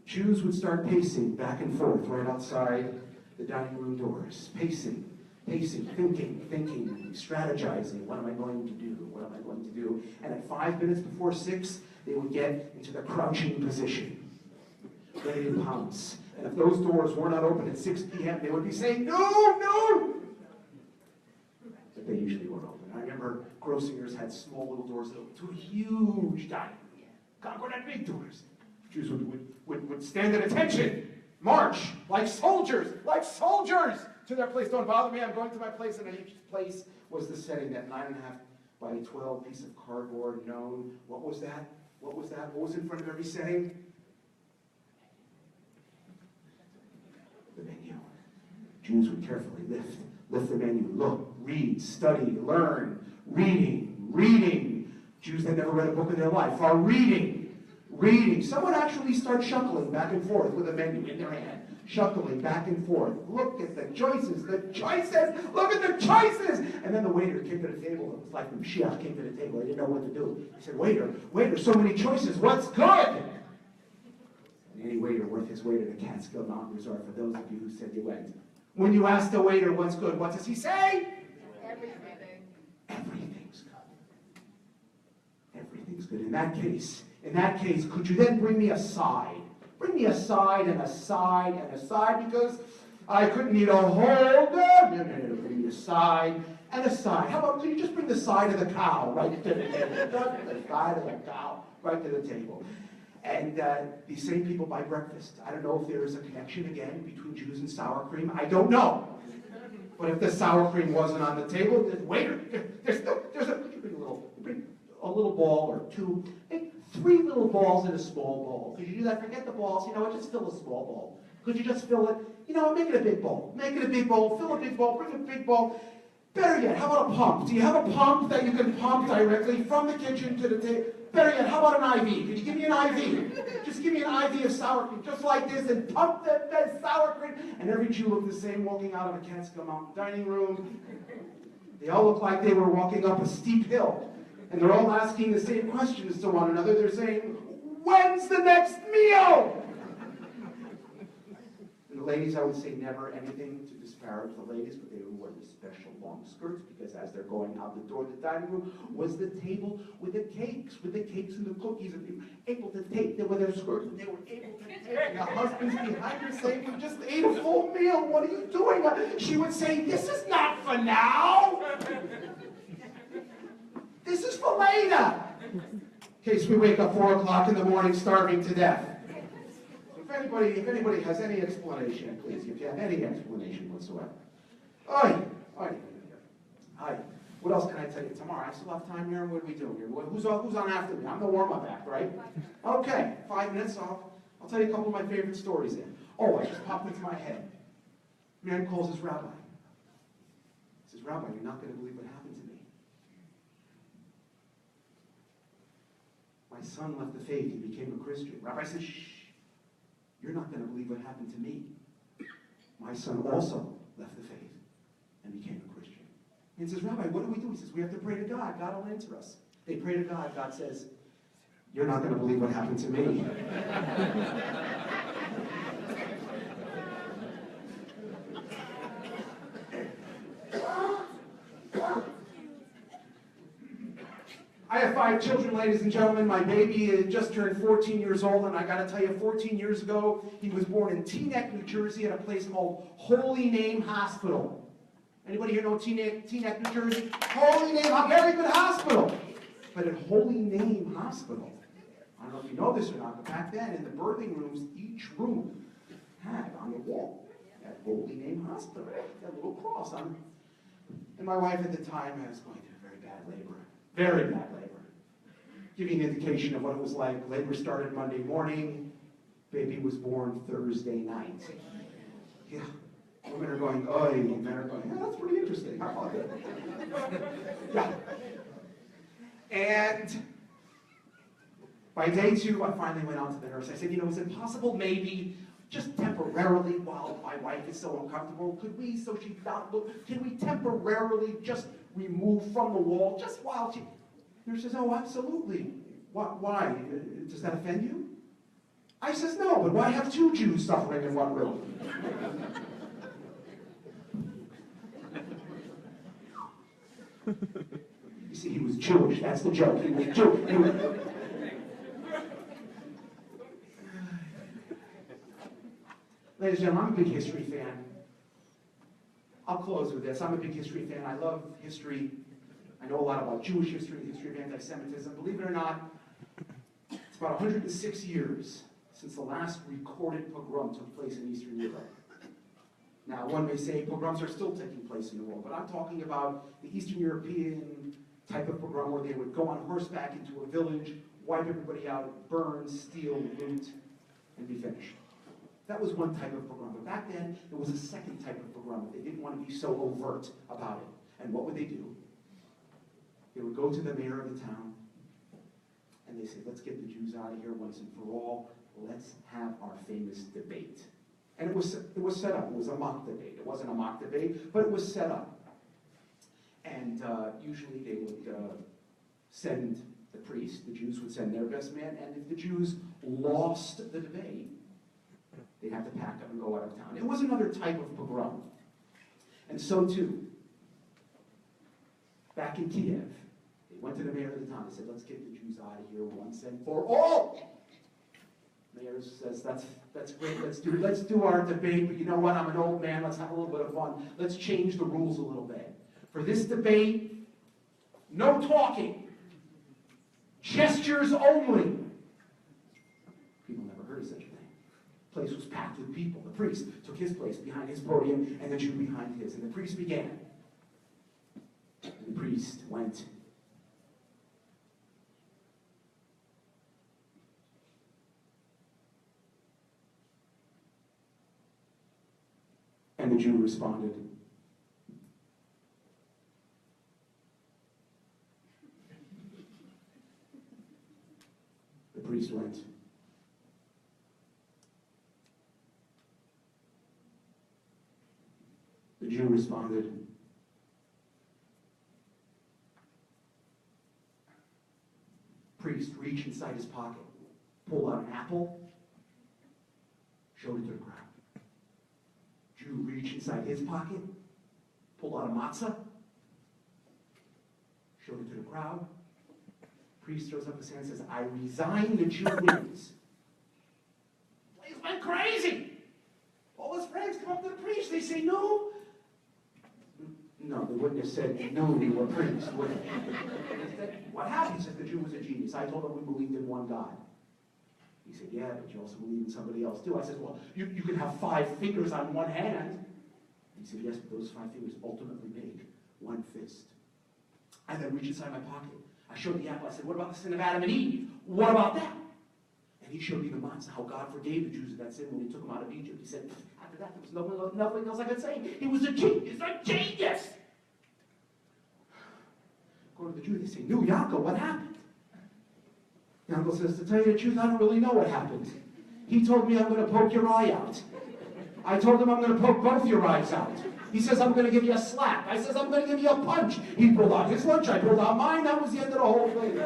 Jews would start pacing back and forth right outside the dining room doors. Pacing, thinking, strategizing. What am I going to do? What am I going to do? And at 5 minutes before 6, they would get into the crouching position, ready to pounce. And if those doors were not open at 6 p.m., they would be saying, no! But they usually weren't open. I remember Grocers had small little doors that opened to a huge dining room. Concord had big doors. Jews would stand at attention, march like soldiers to their place. Don't bother me, I'm going to my place. And each place was the setting, that 9.5 by 12 piece of cardboard known. What was that? What was in front of every setting? The menu. Jews would carefully lift the menu, look, read, study, learn, reading. Jews that never read a book in their life are reading. Some would actually start shuffling back and forth with a menu in their hand, shuffling back and forth. Look at the choices, look at the choices! And then the waiter came to the table. It was like when Mashiach came to the table. He didn't know what to do. He said, waiter, so many choices, what's good? Any waiter worth his weight at a Catskill Mountain Resort, for those of you who said you went. When you ask the waiter what's good, what does he say? Everything. Everything's good. Everything's good. In that case, could you then bring me a side? Bring me a side and a side and a side, because I couldn't eat a whole day. No. Bring me a side and a side. How about, could you just bring the side of the cow right to the table? The side of the cow right to the table. And these same people buy breakfast. I don't know if there is a connection again between Jews and sour cream. I don't know. But if the sour cream wasn't on the table, the waiter, bring a little ball or two, make 3 little balls in a small bowl. Could you do that? Forget the balls. You know what? Just fill a small bowl. Could you just fill it? You know what? Make it a big bowl. Make it a big bowl. Fill a big bowl. Bring a big bowl. Better yet, how about a pump? Do you have a pump that you can pump directly from the kitchen to the table? Better yet, how about an IV? Could you give me an IV? Just give me an IV of sour cream, just like this, and pump that sour cream. And every Jew looked the same walking out of a Catskill Mountain dining room. They all looked like they were walking up a steep hill. And they're all asking the same questions to one another. They're saying, when's the next meal? And the ladies, I would say never anything to disparage the ladies, but they would wear the special long skirts, because as they're going out the door of the dining room was the table with the cakes and the cookies, and they were able to take them with their skirts, and they were able to take, and the husbands behind her saying, we just ate a full meal, what are you doing? She would say, this is not for now. This is for later. In case we wake up 4 o'clock in the morning starving to death. If anybody has any explanation, please, if you have any explanation whatsoever. Hi. What else can I tell you? Tomorrow, I still have time here. What are we doing here? Who's on after me? I'm the warm-up act, right? Okay, 5 minutes. I'll tell you a couple of my favorite stories then. Oh, I just popped into my head. Man calls his rabbi. He says, Rabbi, you're not going to believe what happened to me. My son left the faith. He became a Christian. Rabbi says, shh. You're not going to believe what happened to me. My son also left the faith and became a Christian. And he says, Rabbi, what do we do? He says, we have to pray to God. God will answer us. They pray to God. God says, you're not going to believe what happened to me. I have 5 children, ladies and gentlemen. My baby just turned 14 years old, and I got to tell you, 14 years ago, he was born in Teaneck, New Jersey, at a place called Holy Name Hospital. Anybody here know Teaneck, New Jersey? Holy Name, a very good hospital. But at Holy Name Hospital, I don't know if you know this or not, but back then, in the birthing rooms, each room had on the wall at Holy Name Hospital that little cross on it. And my wife at the time was going through very bad labor. Very bad labor. Giving an indication of what it was like. Labor started Monday morning. Baby was born Thursday night. Yeah. Women are going, oh, and men are going, yeah, that's pretty interesting. How about that? Yeah. And by day 2, I finally went out to the nurse. I said, is it possible maybe just temporarily while my wife is so uncomfortable, could we, so she's not look, can we temporarily just remove from the wall just while she... The nurse says, oh, absolutely. Why? Does that offend you? I says, no, but why have 2 Jews suffering in one room? You see, he was Jewish. That's the joke. He was Jewish. Ladies and gentlemen, I'm a big history fan. I'll close with this. I'm a big history fan. I love history. I know a lot about Jewish history, the history of anti-Semitism. Believe it or not, it's about 106 years since the last recorded pogrom took place in Eastern Europe. Now, one may say pogroms are still taking place in the world, but I'm talking about the Eastern European type of pogrom where they would go on horseback into a village, wipe everybody out, burn, steal, loot, and be finished. That was one type of pogrom. But back then, there was a second type of pogrom. They didn't want to be so overt about it. And what would they do? They would go to the mayor of the town, and they say, let's get the Jews out of here once and for all. Let's have our famous debate. And it was set up. It was a mock debate. It wasn't a mock debate, but it was set up. And usually they would send the priest, the Jews would send their best man, and if the Jews lost the debate, they'd have to pack up and go out of town. It was another type of pogrom. And so too, back in Kiev, they went to the mayor of the town and said, let's get the Jews out of here once and for all. Mayor says, that's great, let's do our debate, but you know what, I'm an old man, let's have a little bit of fun. Let's change the rules a little bit. For this debate, no talking. Gestures only. People never heard of such a thing. The place was packed with people. The priest took his place behind his podium, and the Jew behind his. And the priest began. And the priest went. And the Jew responded. The priest went. The Jew responded. Priest reached inside his pocket, pulled out an apple, showed it to the crowd. Jew reached inside his pocket, pulled out a matzah, showed it to the crowd. Priest throws up his hand and says, I resign, the Jew wins. He's went crazy. All his friends come up to the priest. They say, no. No, they wouldn't have said, no, you were priest, would they? Said, what happened? He said, the Jew was a genius. I told him we believed in one God. He said, yeah, but you also believe in somebody else too. I said, well, you can have 5 fingers on one hand. He said, yes, but those 5 fingers ultimately make one fist. I then reached inside my pocket. I showed the apple. I said, what about the sin of Adam and Eve? What about that? And he showed me the matzah, how God forgave the Jews of that sin when he took them out of Egypt. He said, after that, there was nothing else I could say. He was a genius, a genius! Go to the Jew, they say, no, Yaakov, what happened? Yaakov says, to tell you the truth, I don't really know what happened. He told me I'm going to poke your eye out. I told him I'm going to poke both your eyes out. He says, I'm going to give you a slap. I says, I'm going to give you a punch. He pulled out his lunch, I pulled out mine. That was the end of the whole thing.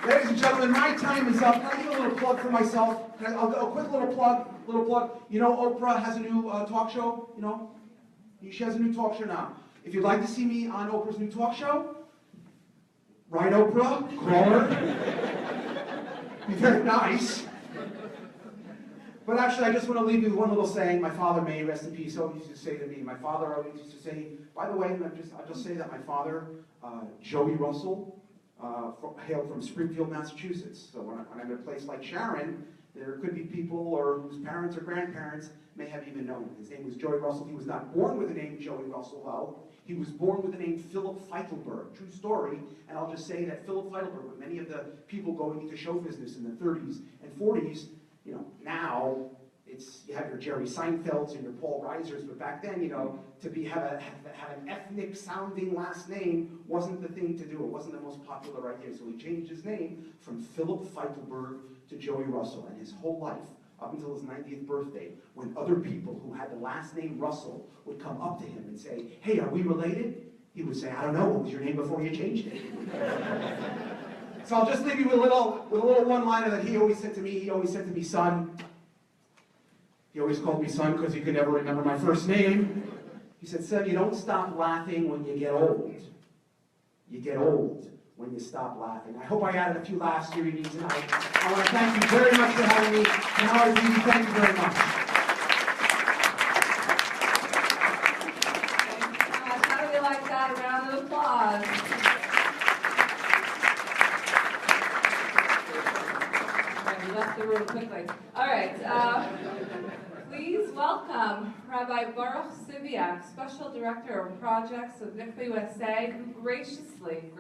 Ladies and gentlemen, my time is up. Can I give a little plug for myself? I'll go a quick little plug. You know Oprah has a new talk show? You know? She has a new talk show now. If you'd like to see me on Oprah's new talk show, write Oprah, call her. Be very nice. But actually, I just want to leave you with one little saying my father, may he rest in peace, always used to say to me. My father always used to say, by the way, I'll just say that my father, Joey Russell, hailed from Springfield, Massachusetts. So when I'm in a place like Sharon, there could be people or whose parents or grandparents may have even known him. His name was Joey Russell. He was not born with the name Joey Russell, though. He was born with the name Philip Feitelberg. True story. And I'll just say that Philip Feitelberg, with many of the people going into show business in the 30s and 40s, you know, now you have your Jerry Seinfelds and your Paul Reisers, but back then, you know, to have an ethnic sounding last name wasn't the thing to do. It wasn't the most popular idea. So he changed his name from Philip Feitelberg to Joey Russell. And his whole life, up until his 90th birthday, when other people who had the last name Russell would come up to him and say, hey, are we related? He would say, I don't know, what was your name before you changed it? So I'll just leave you with a little one-liner that he always said to me. He always said to me, son. He always called me son because he could never remember my first name. He said, son, you don't stop laughing when you get old. You get old when you stop laughing. I hope I added a few laughs to your evening tonight. I want to thank you very much for having me. And Howard, thank you very much. How do we like that? A round of applause. We left the room quickly. All right. Please welcome Rabbi Baruch Siviak, Special Director of Projects of Mikveh USA, who graciously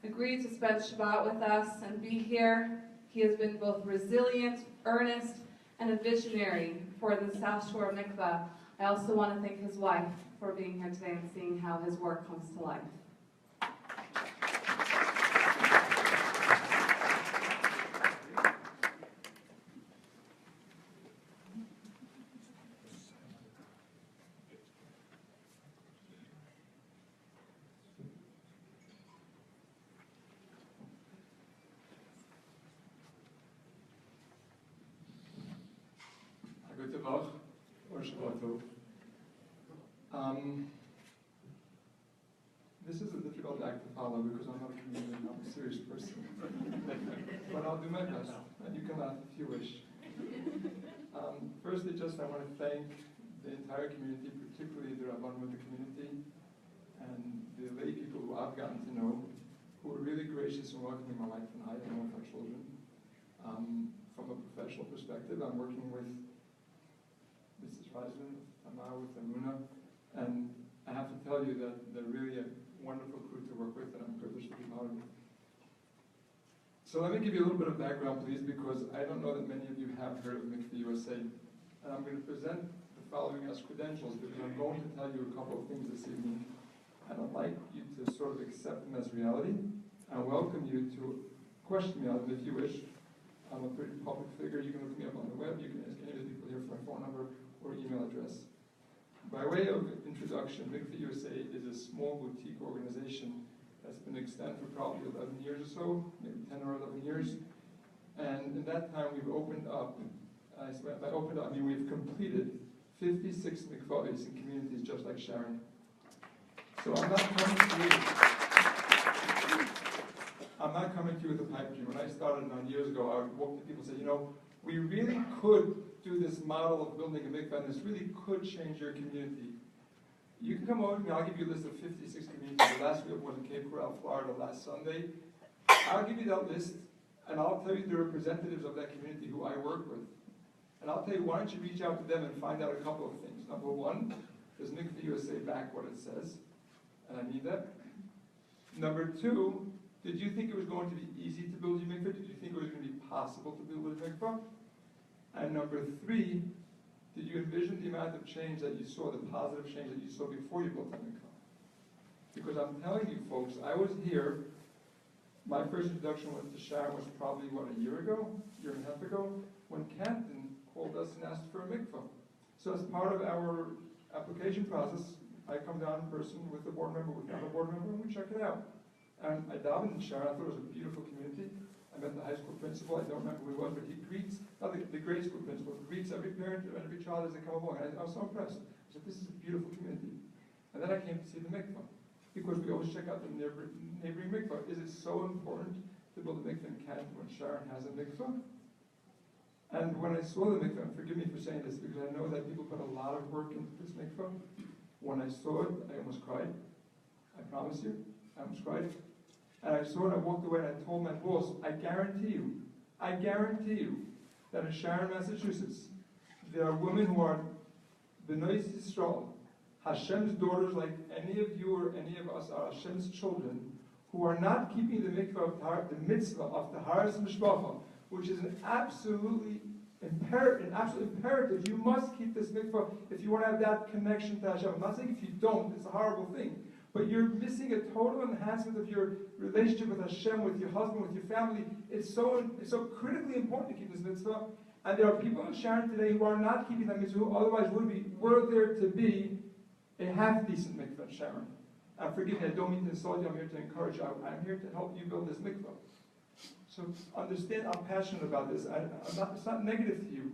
agreed to spend Shabbat with us and be here. He has been both resilient, earnest, and a visionary for the South Shore Mikveh. I also want to thank his wife for being here today and seeing how his work comes to life. This is a difficult act to follow because I'm not a comedian, I'm a serious person. But I'll do my best, and you can laugh if you wish. Firstly, I want to thank the entire community, particularly the Rabbanim of the community, and the lay people who I've gotten to know, who were really gracious in welcoming my wife and I, along with our children. From a professional perspective, I'm working with Mrs. Reisman, Tamar, with Amuna, and I have to tell you that they're really a wonderful crew to work with, and I'm privileged to be part of it. So let me give you a little bit of background, please, because I don't know that many of you have heard of Mikveh USA. And I'm going to present the following as credentials, because I'm going to tell you a couple of things this evening, and I'd like you to sort of accept them as reality, and welcome you to question me on them if you wish. I'm a pretty public figure. You can look me up on the web. You can ask any of the people here for my phone number or email address. By way of introduction, Mikveh USA is a small boutique organization that's been extant for probably 11 years or so, maybe 10 or 11 years. And in that time, we've opened up, by opened up, I mean we've completed 56 mikvahs in communities just like Sharon. So I'm not coming to you with a pipe dream. When I started 9 years ago, I would walk to people and say, you know, we really could do this model of building a mikvah, and this really could change your community. You can come over to me, I'll give you a list of 56 communities. The last week was in Cape Coral, Florida, last Sunday. I'll give you that list, and I'll tell you the representatives of that community who I work with. And I'll tell you, why don't you reach out to them and find out a couple of things. Number one, does Mikveh USA back what it says? And I mean that. Number two, did you think it was going to be easy to build your mikveh? Did you think it was going to be possible to build a mikveh? And number three, did you envision the amount of change that you saw, the positive change that you saw before you built a mikveh? Because I'm telling you folks, I was here, my first introduction to Sharon was probably, what, a year and a half ago, when Canton called us and asked for a mikveh. So as part of our application process, I come down in person with the board member, and we check it out. And I davened in Sharon. I thought it was a beautiful community. I met the high school principal. I don't remember who he was, but he greets, not the grade school principal, greets every parent and every child as they come along. And I was so impressed. I said, this is a beautiful community. And then I came to see the mikveh, because we always check out the neighboring mikveh. Is it so important to build a mikveh in Canton when Sharon has a mikveh? And when I saw the mikveh, and forgive me for saying this, because I know that people put a lot of work into this mikveh. When I saw it, I almost cried. I promise you, I almost cried. And I saw it, I walked away, and I told my boss, I guarantee you, that in Sharon, Massachusetts, there are women who are B'nai Yisrael, Hashem's daughters, like any of you or any of us are Hashem's children, who are not keeping the mitzvah of Taharas Mishpacha, which is an absolute imperative. You must keep this mikvah if you want to have that connection to Hashem. I'm not saying if you don't, it's a horrible thing. But you're missing a total enhancement of your relationship with Hashem, with your husband, with your family. It's so critically important to keep this mitzvah. And there are people in Sharon today who are not keeping that mitzvah, who otherwise were there to be a half-decent mikvah in Sharon. And forgive me, I don't mean to insult you. I'm here to encourage you. I'm here to help you build this mikvah. So understand, I'm passionate about this. It's not negative to you.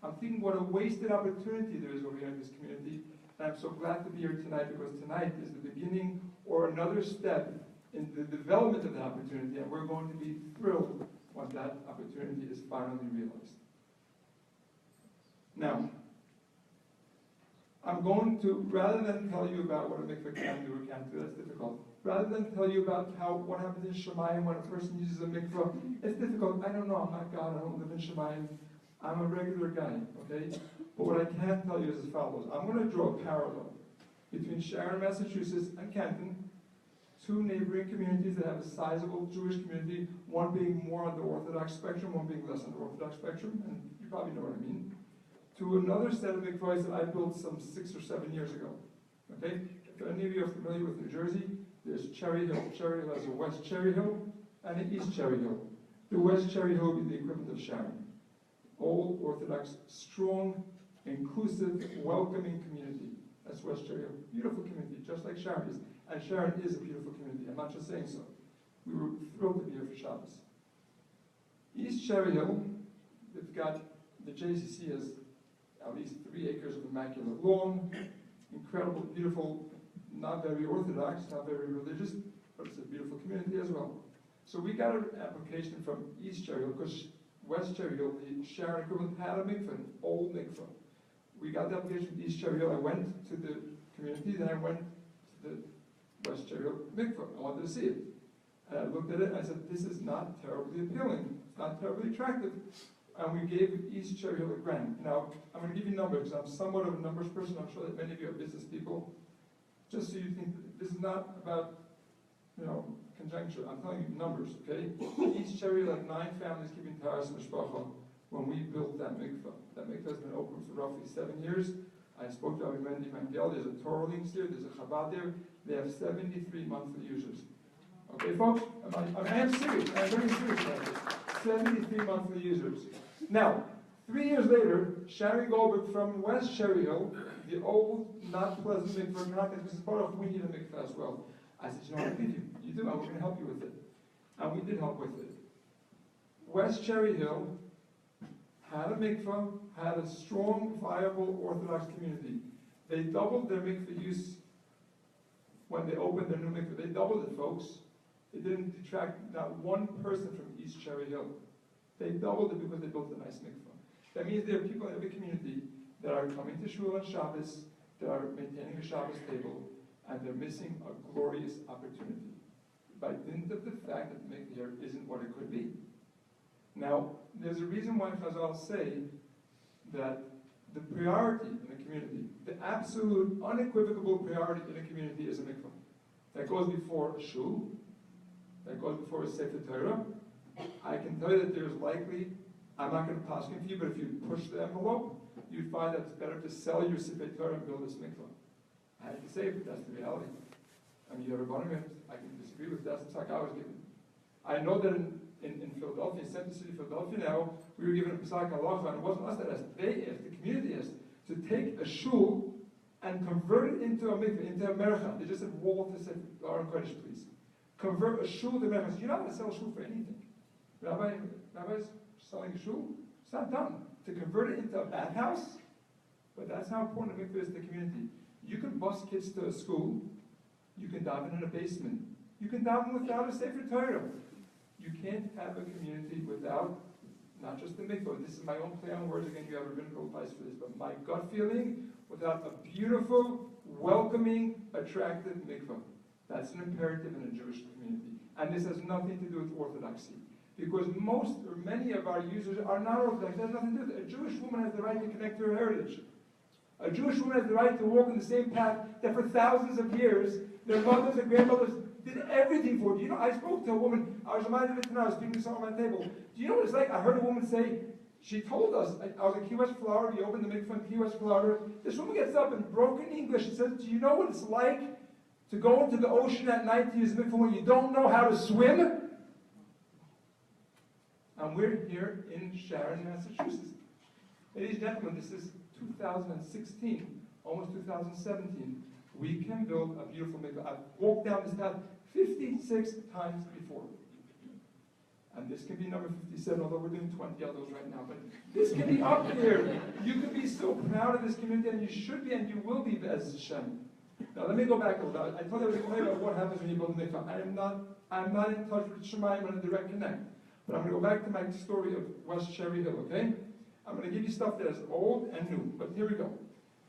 I'm thinking what a wasted opportunity there is over here in this community. And I'm so glad to be here tonight, because tonight is the beginning or another step in the development of the opportunity. And we're going to be thrilled when that opportunity is finally realized. Now, I'm going to, rather than tell you about what a mikveh can do or can't do, that's difficult. Rather than tell you about what happens in Shemayim when a person uses a mikveh, it's difficult. I don't know, I'm not God, I don't live in Shemayim. I'm a regular guy, okay? But what I can tell you is as follows. I'm going to draw a parallel between Sharon, Massachusetts, and Canton, two neighboring communities that have a sizable Jewish community, one being more on the Orthodox spectrum, one being less on the Orthodox spectrum, and you probably know what I mean, to another set of mikvahs that I built some 6 or 7 years ago, okay? If any of you are familiar with New Jersey, there's Cherry Hill. Cherry Hill has a West Cherry Hill and an East Cherry Hill. The West Cherry Hill would be the equivalent of Sharon. Old, Orthodox, strong, inclusive, welcoming community. That's West Cherry Hill. Beautiful community, just like Sharon is. And Sharon is a beautiful community. I'm not just saying so. We were thrilled to be here for Shabbos. East Cherry Hill, they've got, the JCC has at least 3 acres of immaculate lawn, incredible, beautiful, not very Orthodox, not very religious, but it's a beautiful community as well. So we got an application from East Cherry Hill, because West Cherry Hill, the Sharon equivalent, had a mikveh, an old mikveh. We got the application from East Cherry Hill. I went to the community, then I went to the West Cherry Hill mikveh. I wanted to see it. And I looked at it, and I said, this is not terribly appealing. It's not terribly attractive. And we gave East Cherry Hill a grant. Now, I'm going to give you numbers, because I'm somewhat of a numbers person. I'm sure that many of you are business people. Just so you think, this is not about, conjecture. I'm telling you numbers, okay? East Cherry Hill had 9 families keeping Taharas Mishpacha when we built that mikveh. That mikveh has been open for roughly 7 years. I spoke to Rabbi Mendy Mangel. There's a Torah links there. There's a Chabad there. They have 73 monthly users. Okay, folks? I am serious. I'm very serious about this. 73 monthly users. Now, 3 years later, Sharon Goldberg from West Cherry Hill, the old, not pleasant mikveh context, this is part of we need a mikveh as well. I said, I believe you. You do, and we're going to help you with it. And we did help with it. West Cherry Hill had a mikveh, had a strong, viable Orthodox community. They doubled their mikveh use when they opened their new mikveh. They doubled it, folks. It didn't detract not one person from East Cherry Hill. They doubled it because they built a nice mikveh. That means there are people in every community that are coming to shul on Shabbos, that are maintaining a Shabbos table, and they're missing a glorious opportunity by dint of the fact that the mikveh here isn't what it could be. Now, there's a reason why Chazal say that the priority in the community, the absolute, unequivocal priority in a community is a mikvah. That goes before a shul, that goes before a sefer Torah. I can tell you that there's likely, I'm not going to pass it for you, but if you push the envelope, you'd find that it's better to sell your sefer Torah and build this mikvah. I hate to say it, but that's the reality. I mean, you have a bottom I can disagree with that. That's the talk I was given. I know that in Philadelphia, in Center City, Philadelphia now, we were given a Pesach halacha, and it wasn't us that asked. They asked, the community asked, to take a shul and convert it into a mikveh, into a mercha. They just said, wall to say, Aron Kodesh, please. Convert a shul to mercha. So you're not going to sell a shul for anything. Rabbis selling a shul? It's not done. To convert it into a bathhouse? But that's how important a mikveh is to the community. You can bus kids to a school. You can daven in a basement. You can daven without a sefer Torah. You can't have a community without not just the mikvah. This is my own play on words. Again, you have a rabbinical advice for this. But my gut feeling, without a beautiful, welcoming, attractive mikvah. That's an imperative in a Jewish community. And this has nothing to do with orthodoxy. Because most or many of our users are not orthodox. It has nothing to do with it. A Jewish woman has the right to connect to her heritage. A Jewish woman has the right to walk in the same path that for thousands of years, their mothers and grandmothers did everything for. Do you know, I spoke to a woman, I was reminded of it tonight, I was speaking to someone at my table. Do you know what it's like? I heard a woman say, she told us, I was in Key West, Florida, we opened the mikvah in Key West, Florida. This woman gets up in broken English and says, do you know what it's like to go into the ocean at night to use mikvah when you don't know how to swim? And we're here in Sharon, Massachusetts. Ladies and gentlemen, this is 2016, almost 2017. We can build a beautiful mikvah. I've walked down this path 56 times before. And this can be number 57, although we're doing 20 of those right now. But this can be up here. You can be so proud of this community, and you should be, and you will be, as Hashem. Now let me go back a little bit. I told you I was going to tell you about what happens when you build a mikvah. I'm not in touch with Shemayim on a direct connect. But I'm going to go back to my story of West Cherry Hill, okay? I'm going to give you stuff that is old and new. But here we go.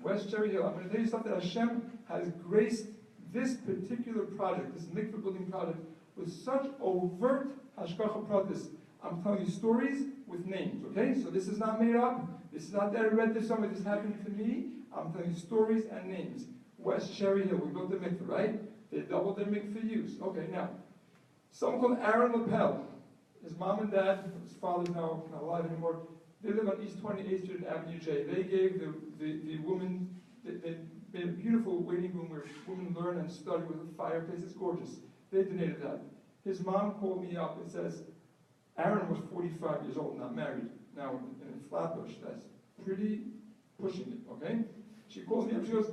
West Cherry Hill. I'm going to tell you stuff that Hashem has graced this particular project, this mikveh building project, with such overt hashgacha pratis. I'm telling you stories with names, okay? So this is not made up. This is not that I read this somewhere. This happened to me. I'm telling you stories and names. West Cherry Hill. We built the mikveh, right? They doubled their mikveh use. Okay, now, someone called Aaron Lapel. His mom and dad, his father's now not alive anymore. They live on East 28th Street and Avenue J. They gave the woman, they made a beautiful waiting room where women learn and study with a fireplace. It's gorgeous. They donated that. His mom called me up and says, Aaron was 45 years old, not married. Now, in Flatbush, that's pretty pushing it, okay? She calls me up, she goes,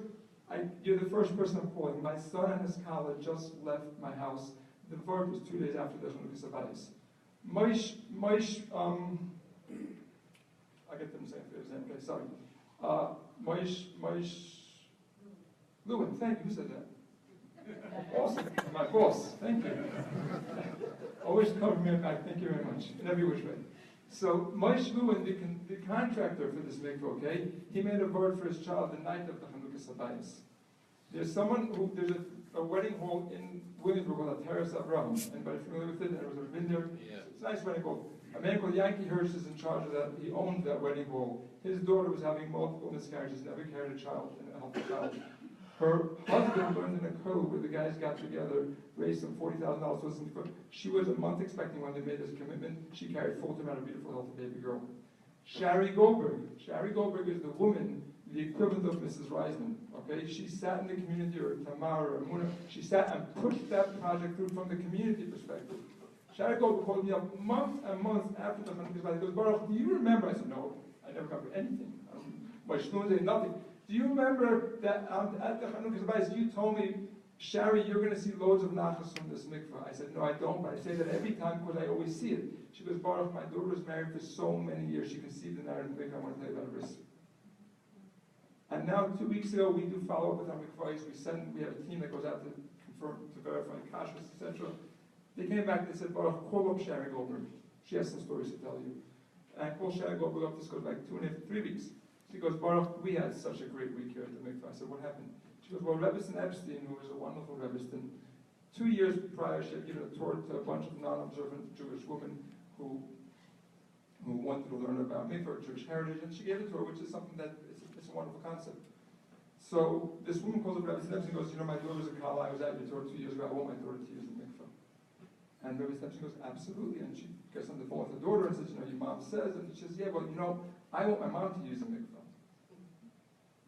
you're the first person I'm calling. My son and his college just left my house. The vote was 2 days after the Chanukah Sabbatis. I get them saying his name, okay, sorry. Moish Lewin, thank you, who said that? Awesome, my boss, thank you. Always cover me back, thank you very much, in every which way. So Moish Lewin, the contractor for this mikveh, okay, he made a word for his child the night of the Chanukah Sabbatis. There's a wedding hall in Williamsburg called the Terrace Abraham. Anybody familiar with it? Everyone's been there? Yeah. It's a nice wedding hall. A man called Yankee Hirsch is in charge of that. He owned that wedding hall. His daughter was having multiple miscarriages, never carried a child, a healthy child. Her husband learned in a code where the guys got together, raised some $40,000. She was a month expecting when they made this commitment. She carried full-term out a beautiful, healthy baby girl. Shari Goldberg. Shari Goldberg is the woman, the equivalent of Mrs. Reisman. Okay, she sat in the community, or Tamar, or Muna. She sat and pushed that project through from the community perspective. Shari Goldberg called me up months and months after the Chanukah Sabbatis. He goes, Baruch, do you remember? I said, no, I never remember anything. My shnuah said nothing. Do you remember that at the Chanukah Sabbatis you told me, Shari, you're going to see loads of nachas from this mikveh? I said, no, I don't, but I say that every time because I always see it. She goes, Baruch, my daughter was married for so many years. She conceived in the mikveh. I want to tell you about her. And now, 2 weeks ago, we do follow up with our mikvahs. We have a team that goes out to confirm, to verify kashrus, etc. They came back and they said, Baruch, call up Shari Goldberg. She has some stories to tell you. And I called Shari Goldberg up, this goes back 3 weeks. She goes, Baruch, we had such a great week here at the mikvah. I said, what happened? She goes, well, Rebbetzin Epstein, who was a wonderful Rebbetzin, 2 years prior, she had given a tour to a bunch of non-observant Jewish women who who wanted to learn about mikvah or Jewish heritage, and she gave it to her, which is something that it's a wonderful concept. So this woman calls up Rabbi Stepson and goes, you know, my daughter's a Gala, I was at your Torah 2 years ago, I want my daughter to use the mikvah. And Rabbi Stepson goes, absolutely, and she gets on the phone with her daughter and says, you know, your mom says, and she says, yeah, well, you know, I want my mom to use the mikvah.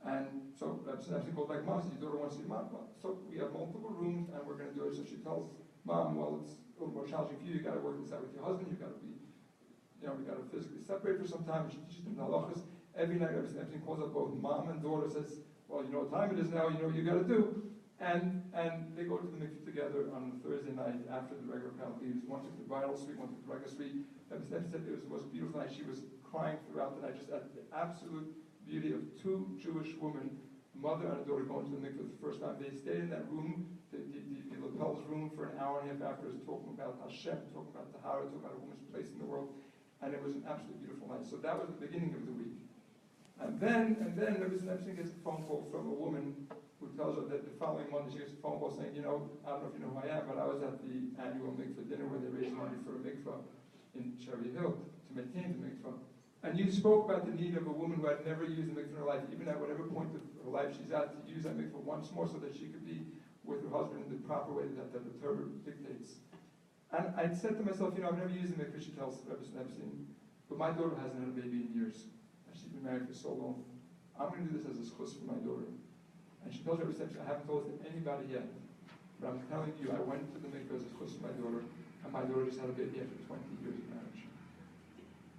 And so Rabbi Stepson goes back, mom, says, your daughter wants to use mom. Well, so we have multiple rooms, and we're going to do it. So she tells mom, well, it's a little more challenging for you, you've got to work this out with your husband, you've got to be, you know, we've got to physically separate for some time. She teaches them halachas. Every night Rabbi Stepson calls up both mom and daughter, says, well, you know what time it is now, you know what you got to do. And they go to the mikveh together on Thursday night after the regular crowd leaves. One took the bridal suite, one took the regular suite. Rabbi Stepson said it was the most beautiful night. She was crying throughout the night, just at the absolute beauty of two Jewish women, mother and a daughter, going to the mikveh for the first time. They stayed in that room, the lapel's room, for an hour and a half afterwards, talking about Hashem, talking about Tahara, talking about a woman's place in the world. And it was an absolutely beautiful night. So that was the beginning of the week. And then Rabbi Stepson gets a phone call from a woman who tells her that the following Monday she gets a phone call saying, you know, I don't know if you know who I am, but I was at the annual mikveh dinner where they raised money for a mikveh in Cherry Hill to maintain the mikveh. And you spoke about the need of a woman who had never used a mikveh in her life, even at whatever point of her life she's at, to use that mikveh once more so that she could be with her husband in the proper way that the Torah dictates. And I said to myself, you know, I've never used a mikveh, she tells Rabbi Stepson, but my daughter hasn't had a baby in years. And she's been married for so long. I'm going to do this as a schus for my daughter. And she tells Rabbi Stepson, I haven't told it to anybody yet, but I'm telling you, I went to the mikveh as a schus for my daughter, and my daughter just had a baby after 20 years of marriage.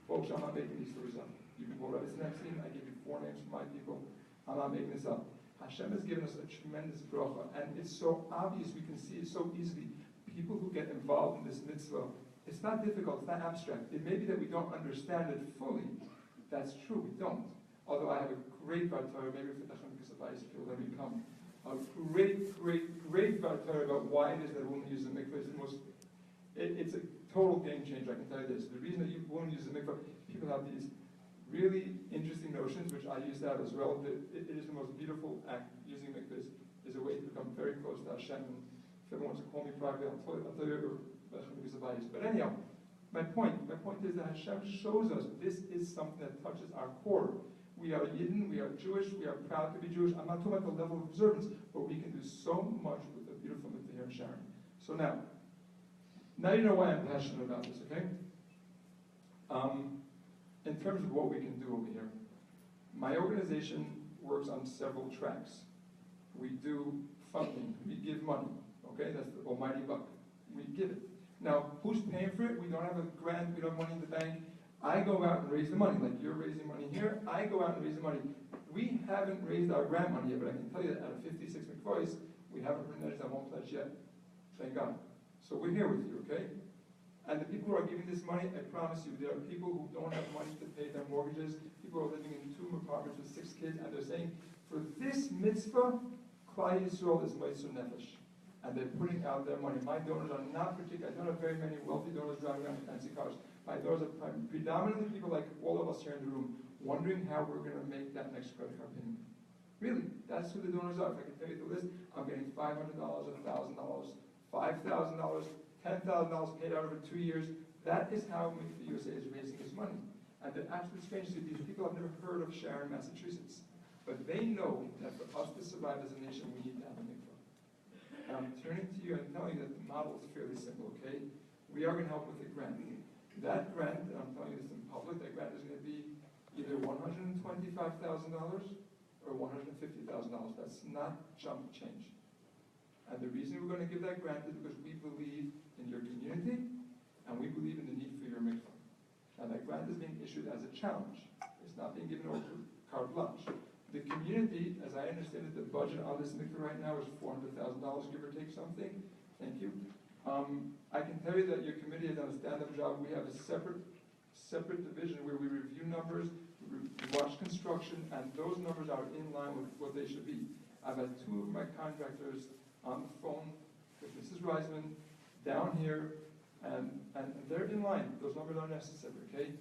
Folks, I'm not making these stories up. You can call Rabbi Stepson, I give you 4 names from my people. I'm not making this up. Hashem has given us a tremendous bracha, and it's so obvious, we can see it so easily. People who get involved in this mitzvah, it's not difficult, it's not abstract. It may be that we don't understand it fully. That's true, we don't. Although I have a great Vartar, maybe for the Chanukas if you'll let me come. A great Vartar about why it is that a woman uses the mikveh. It's a total game changer, I can tell you this. The reason that a woman uses the mikveh, people have these really interesting notions, which I use that as well. It is the most beautiful act. Using mikveh is a way to become very close to Hashem. If everyone wants to call me privately, I'll tell you. But anyhow, my point is that Hashem shows us this is something that touches our core. We are Yidden, we are Jewish, we are proud to be Jewish. I'm not talking about the level of observance, but we can do so much with the beautiful mitzvah here in Sharon. So now you know why I'm passionate about this, okay? In terms of what we can do over here, my organization works on several tracks. We do funding, we give money, okay? That's the almighty buck. We give it. Now, who's paying for it? We don't have a grant, we don't have money in the bank. I go out and raise the money, like you're raising money here. I go out and raise the money. We haven't raised our grant money yet, but I can tell you that out of 56 mikvahs, we haven't reneged on one pledge yet. Thank God. So we're here with you, okay? And the people who are giving this money, I promise you, there are people who don't have money to pay their mortgages. People who are living in 2 apartments with 6 kids, and they're saying, for this mitzvah, Klal Yisrael is Meiser Nefesh. And they're putting out their money. My donors are not particular. I don't have very many wealthy donors driving around in fancy cars. My donors are predominantly people like all of us here in the room, wondering how we're going to make that next credit card payment. Really, that's who the donors are. If I can tell you the list, I'm getting $500, $1,000, $5,000, $10,000 paid out over 2 years. That is how the USA is raising its money. And the absolute strangest is these people have never heard of Sharon, Massachusetts. But they know that for us to survive as a nation, we need to have a mikvah. And I'm turning to you and telling you that the model is fairly simple, okay? We are going to help with a grant. That grant, and I'm telling you this in public, that grant is going to be either $125,000 or $150,000. That's not chump change. And the reason we're going to give that grant is because we believe in your community and we believe in the need for your mikvah. Now that grant is being issued as a challenge. It's not being given over to carte blanche. The community, as I understand it, the budget on this mikvah right now is $400,000, give or take something. Thank you. I can tell you that your committee has done a stand-up job. We have a separate division where we review numbers, we watch construction, and those numbers are in line with what they should be. I've had 2 of my contractors on the phone with Mrs. Reisman down here, and they're in line. Those numbers are necessary, okay?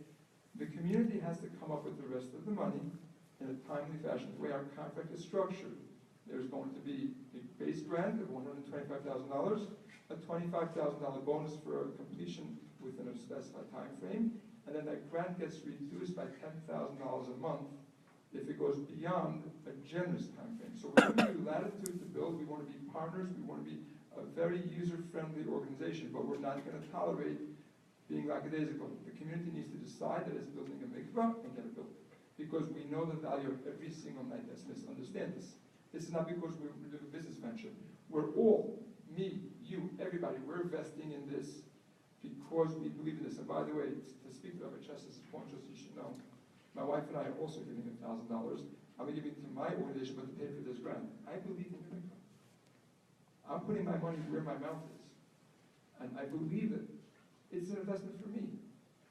The community has to come up with the rest of the money in a timely fashion. The way our contract is structured, there's going to be a base grant of $125,000, a $25,000 bonus for completion within a specified time frame, and then that grant gets reduced by $10,000 a month if it goes beyond a generous time frame. So we're giving you latitude to build. We want to be partners. We want to be a very user-friendly organization, but we're not going to tolerate being lackadaisical. The community needs to decide that it's building a mikvah and get it built, because we know the value of every single night that's missed. Understand this. This is not because we're doing a business venture. We're all, me, you, everybody, we're investing in this because we believe in this. And by the way, to speak to Rabbi Chester's point, just so you should know, my wife and I are also giving him $1,000. I'm giving to my organization, but to pay for this grant. I believe in the mikvah. I'm putting my money where my mouth is. And I believe it. It's an investment for me.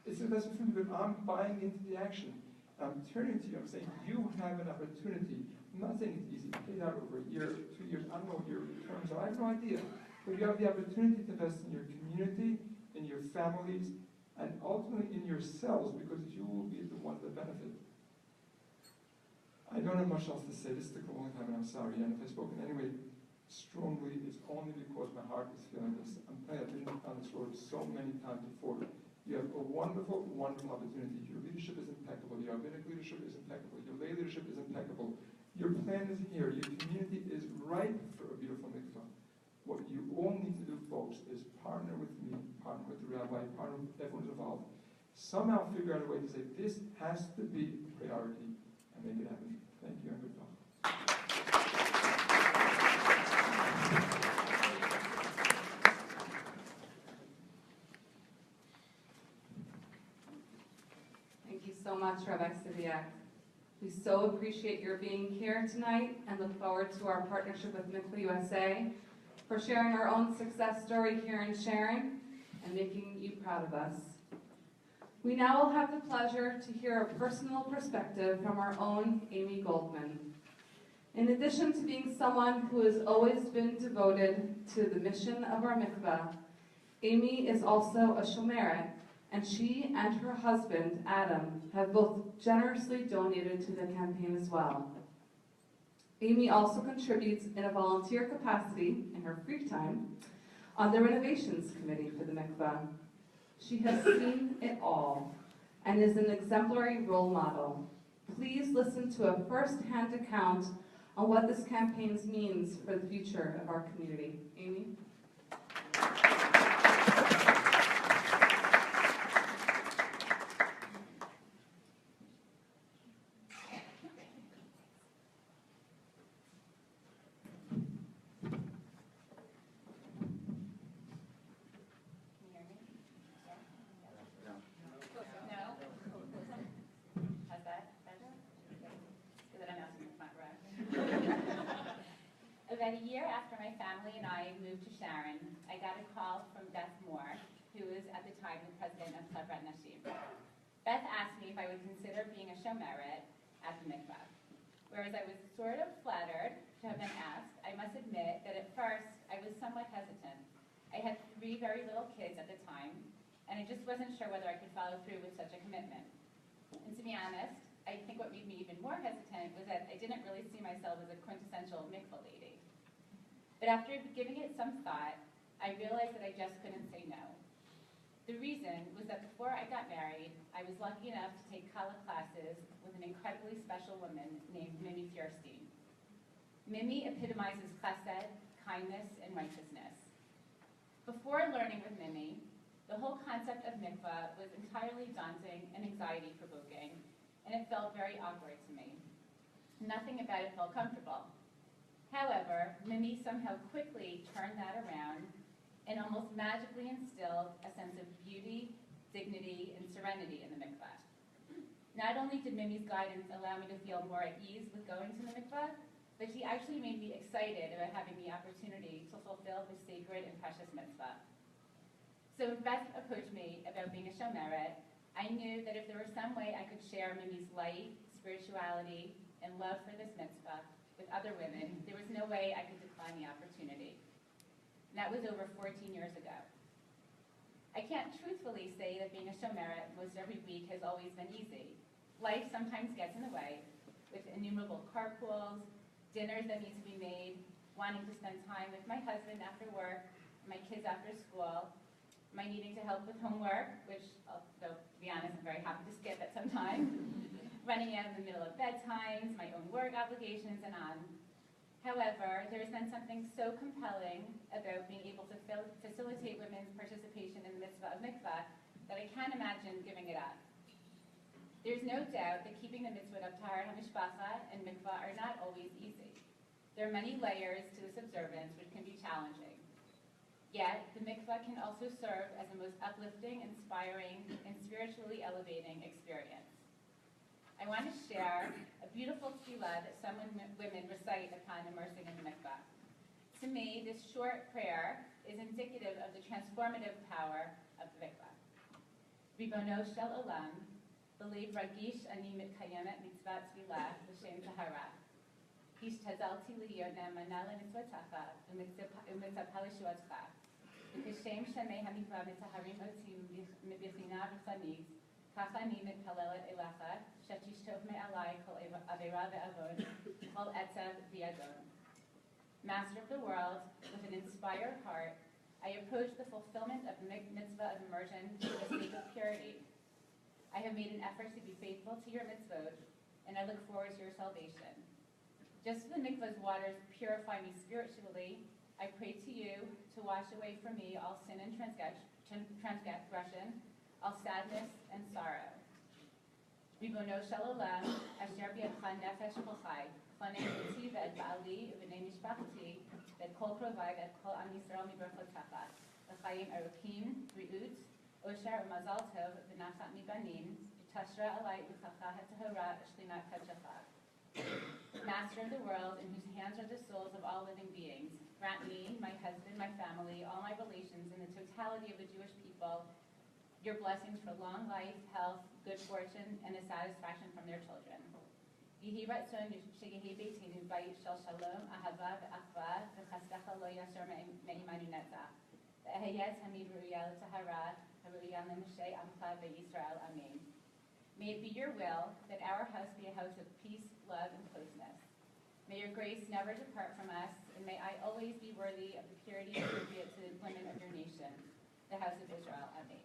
It's an investment for me, but I'm buying into the action. I'm turning to you, I'm saying, you have an opportunity. I'm not saying it's easy. Paid out over a year, 2 years, I don't know what your terms are, I have no idea. But you have the opportunity to invest in your community, in your families, and ultimately in yourselves, because you will be the ones that benefit. I don't have much else to say. This took a long time, and I'm sorry. And if I've spoken anyway strongly, it's only because my heart is feeling this. I'm telling you, I've been on this road so many times before. You have a wonderful, wonderful opportunity. Your leadership is impeccable. Your rabbinic leadership is impeccable. Your lay leadership is impeccable. Your plan is here. Your community is ripe for a beautiful mikvah. What you all need to do, folks, is partner with me, partner with the rabbi, partner with everyone who's involved. Somehow figure out a way to say, this has to be a priority, and make it happen. Thank you, and good luck. Thank you so much, Rabbi Siviak. We so appreciate your being here tonight and look forward to our partnership with Mikvah USA for sharing our own success story here in Sharon and making you proud of us. We now will have the pleasure to hear a personal perspective from our own Amy Goldman. In addition to being someone who has always been devoted to the mission of our mikvah, Amy is also a shomeret, and she and her husband, Adam, have both generously donated to the campaign as well. Amy also contributes in a volunteer capacity in her free time on the renovations committee for the mikvah. She has seen it all and is an exemplary role model. Please listen to a first-hand account on what this campaign means for the future of our community. Amy? About a year after my family and I moved to Sharon, I got a call from Beth Moore, who was at the time the president of Chevrat Nashim. Beth asked me if I would consider being a shomeret at the mikvah. Whereas I was sort of flattered to have been asked, I must admit that at first I was somewhat hesitant. I had 3 very little kids at the time, and I just wasn't sure whether I could follow through with such a commitment. And to be honest, I think what made me even more hesitant was that I didn't really see myself as a quintessential mikvah lady. But after giving it some thought, I realized that I just couldn't say no. The reason was that before I got married, I was lucky enough to take Gala classes with an incredibly special woman named Mimi Fierstein. Mimi epitomizes chesed, kindness, and righteousness. Before learning with Mimi, the whole concept of mikvah was entirely daunting and anxiety-provoking, and it felt very awkward to me. Nothing about it felt comfortable. However, Mimi somehow quickly turned that around and almost magically instilled a sense of beauty, dignity, and serenity in the mikvah. Not only did Mimi's guidance allow me to feel more at ease with going to the mikvah, but she actually made me excited about having the opportunity to fulfill this sacred and precious mitzvah. So when Beth approached me about being a shomeret, I knew that if there was some way I could share Mimi's light, spirituality, and love for this mitzvah with other women, there was no way I could decline the opportunity. And that was over 14 years ago. I can't truthfully say that being a shomeret most every week has always been easy. Life sometimes gets in the way, with innumerable carpools, dinners that need to be made, wanting to spend time with my husband after work, my kids after school, my needing to help with homework, which, though, to be honest, I'm very happy to skip at some time, running out in the middle of bedtimes, my own work obligations, and on. However, there has been something so compelling about being able to facilitate women's participation in the mitzvah of mikvah that I can't imagine giving it up. There's no doubt that keeping the mitzvah of Tahar HaMishpacha and mikvah are not always easy. There are many layers to this observance which can be challenging. Yet, the mikvah can also serve as the most uplifting, inspiring, and spiritually elevating experience. I want to share a beautiful tefillah that some women recite upon immersing in the mikvah. To me, this short prayer is indicative of the transformative power of the mikvah. Ribono shel olam, b'lev ragish ani mitkayemet mitzvat tefillah l'shem tahara. Hishtazalti liyot ne'amana lemitzvotacha u'mitzapah lishuatcha. V'kashem shemei hamikvah mitzaharim otim b'china v'chaniz, כך אני מתפללת אליך, שתשטוף מעלי כל עבירה ועוון, כל עצב ויגון. Master of the world, with an inspired heart, I approach the fulfillment of the mitzvah of immersion for the sake of purity. I have made an effort to be faithful to your mitzvot, and I look forward to your salvation. Just as the mikvah's waters purify me spiritually, I pray to you to wash away from me all sin and transgression, all sadness and sorrow. Ribono shel olam, asher b'yadcha nefesh kol chai, chonei oti ve'ed ba'ali u'b'nei mishpachati, ve'ed kol krovai ve'ed kol am Yisrael mibrachotecha, l'chayim arukim, bri'ut, osher u'mazal tov, v'nachat mibanim, v'tashra alai u'chacha ha'tahora u'shlinat kadshacha. Master of the world, in whose hands are the souls of all living beings, grant me, my husband, my family, all my relations, and the totality of the Jewish people, your blessings for long life, health, good fortune, and a satisfaction from their children. Yehi ratzon sheyehi beitenu bayit shel shalom, ahava, ve'achva, v'chastecha lo yasher me'imanu netzach. Ve'ehayet hamid ru'ya l'tahara, haru'ya l'moshe amcha ve'Yisrael, amen. May it be your will that our house be a house of peace, love, and closeness. May your grace never depart from us, and may I always be worthy of the purity appropriate to the women of your nation, the house of Israel, amen.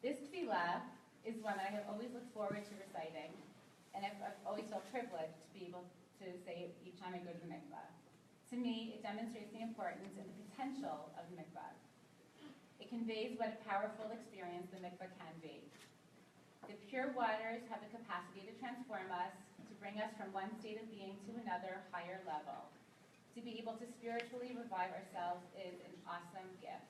This tefillah is one I have always looked forward to reciting, and I've always felt privileged to be able to say it each time I go to the mikvah. To me, it demonstrates the importance and the potential of the mikvah. It conveys what a powerful experience the mikvah can be. The pure waters have the capacity to transform us, to bring us from one state of being to another higher level. To be able to spiritually revive ourselves is an awesome gift.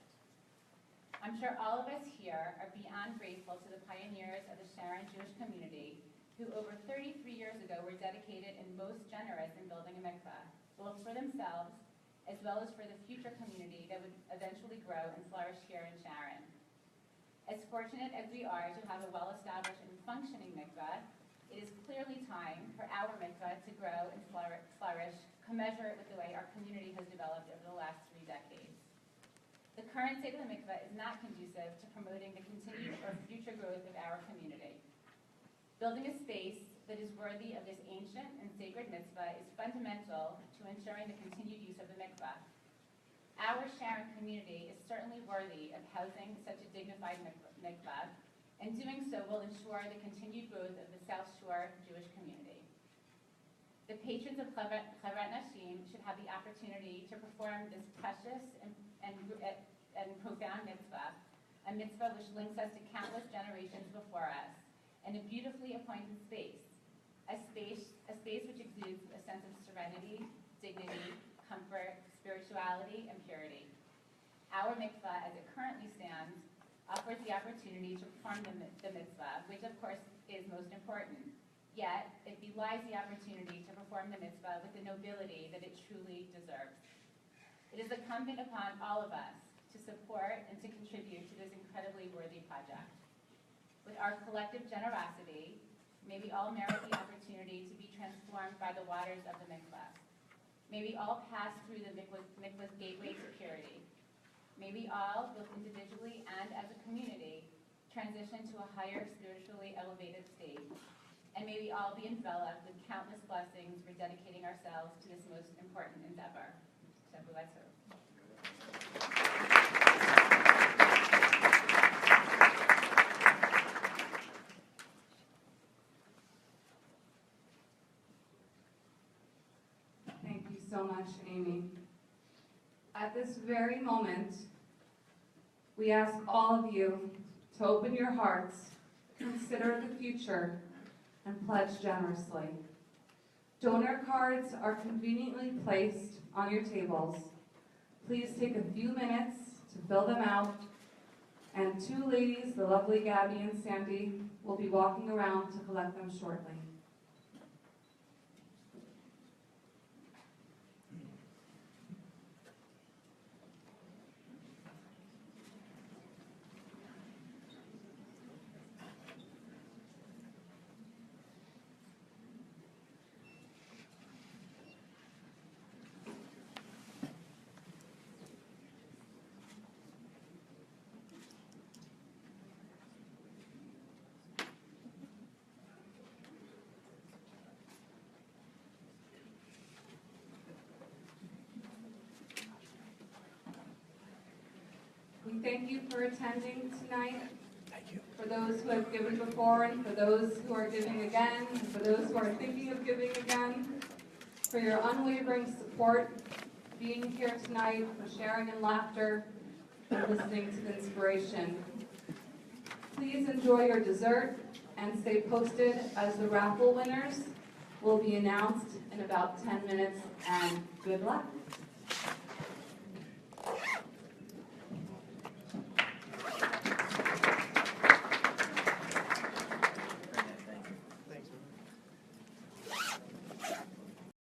I'm sure all of us here are beyond grateful to the pioneers of the Sharon Jewish community who over 33 years ago were dedicated and most generous in building a mikvah, both for themselves as well as for the future community that would eventually grow and flourish here in Sharon. As fortunate as we are to have a well-established and functioning mikvah, it is clearly time for our mikvah to grow and flourish, commensurate with the way our community has developed over the last 3 decades. The current state of the mikvah is not conducive to promoting the continued or future growth of our community. Building a space that is worthy of this ancient and sacred mitzvah is fundamental to ensuring the continued use of the mikvah. Our Sharon community is certainly worthy of housing such a dignified mikvah, and doing so will ensure the continued growth of the South Shore Jewish community. The patrons of Chevrat Nashim should have the opportunity to perform this precious and profound mitzvah, a mitzvah which links us to countless generations before us, and a beautifully appointed space, a space which exudes a sense of serenity, dignity, comfort, spirituality, and purity. Our mikvah, as it currently stands, offers the opportunity to perform the mitzvah, which of course is most important. Yet, it belies the opportunity to perform the mitzvah with the nobility that it truly deserves. It is incumbent upon all of us to support and to contribute to this incredibly worthy project. With our collective generosity, may we all merit the opportunity to be transformed by the waters of the mikvah. May we all pass through the mikvah's gateway to purity. May we all, both individually and as a community, transition to a higher spiritually elevated state. And may we all be enveloped with countless blessings for dedicating ourselves to this most important endeavor. Shavu Tov. so much, Amy. At this very moment, we ask all of you to open your hearts, consider the future, and pledge generously. Donor cards are conveniently placed on your tables. Please take a few minutes to fill them out, and two ladies, the lovely Gabby and Sandy, will be walking around to collect them shortly. We thank you for attending tonight. Thank you. For those who have given before, and for those who are giving again, and for those who are thinking of giving again, for your unwavering support, being here tonight, for sharing in laughter, and listening to inspiration. Please enjoy your dessert and stay posted as the raffle winners will be announced in about 10 minutes, and good luck.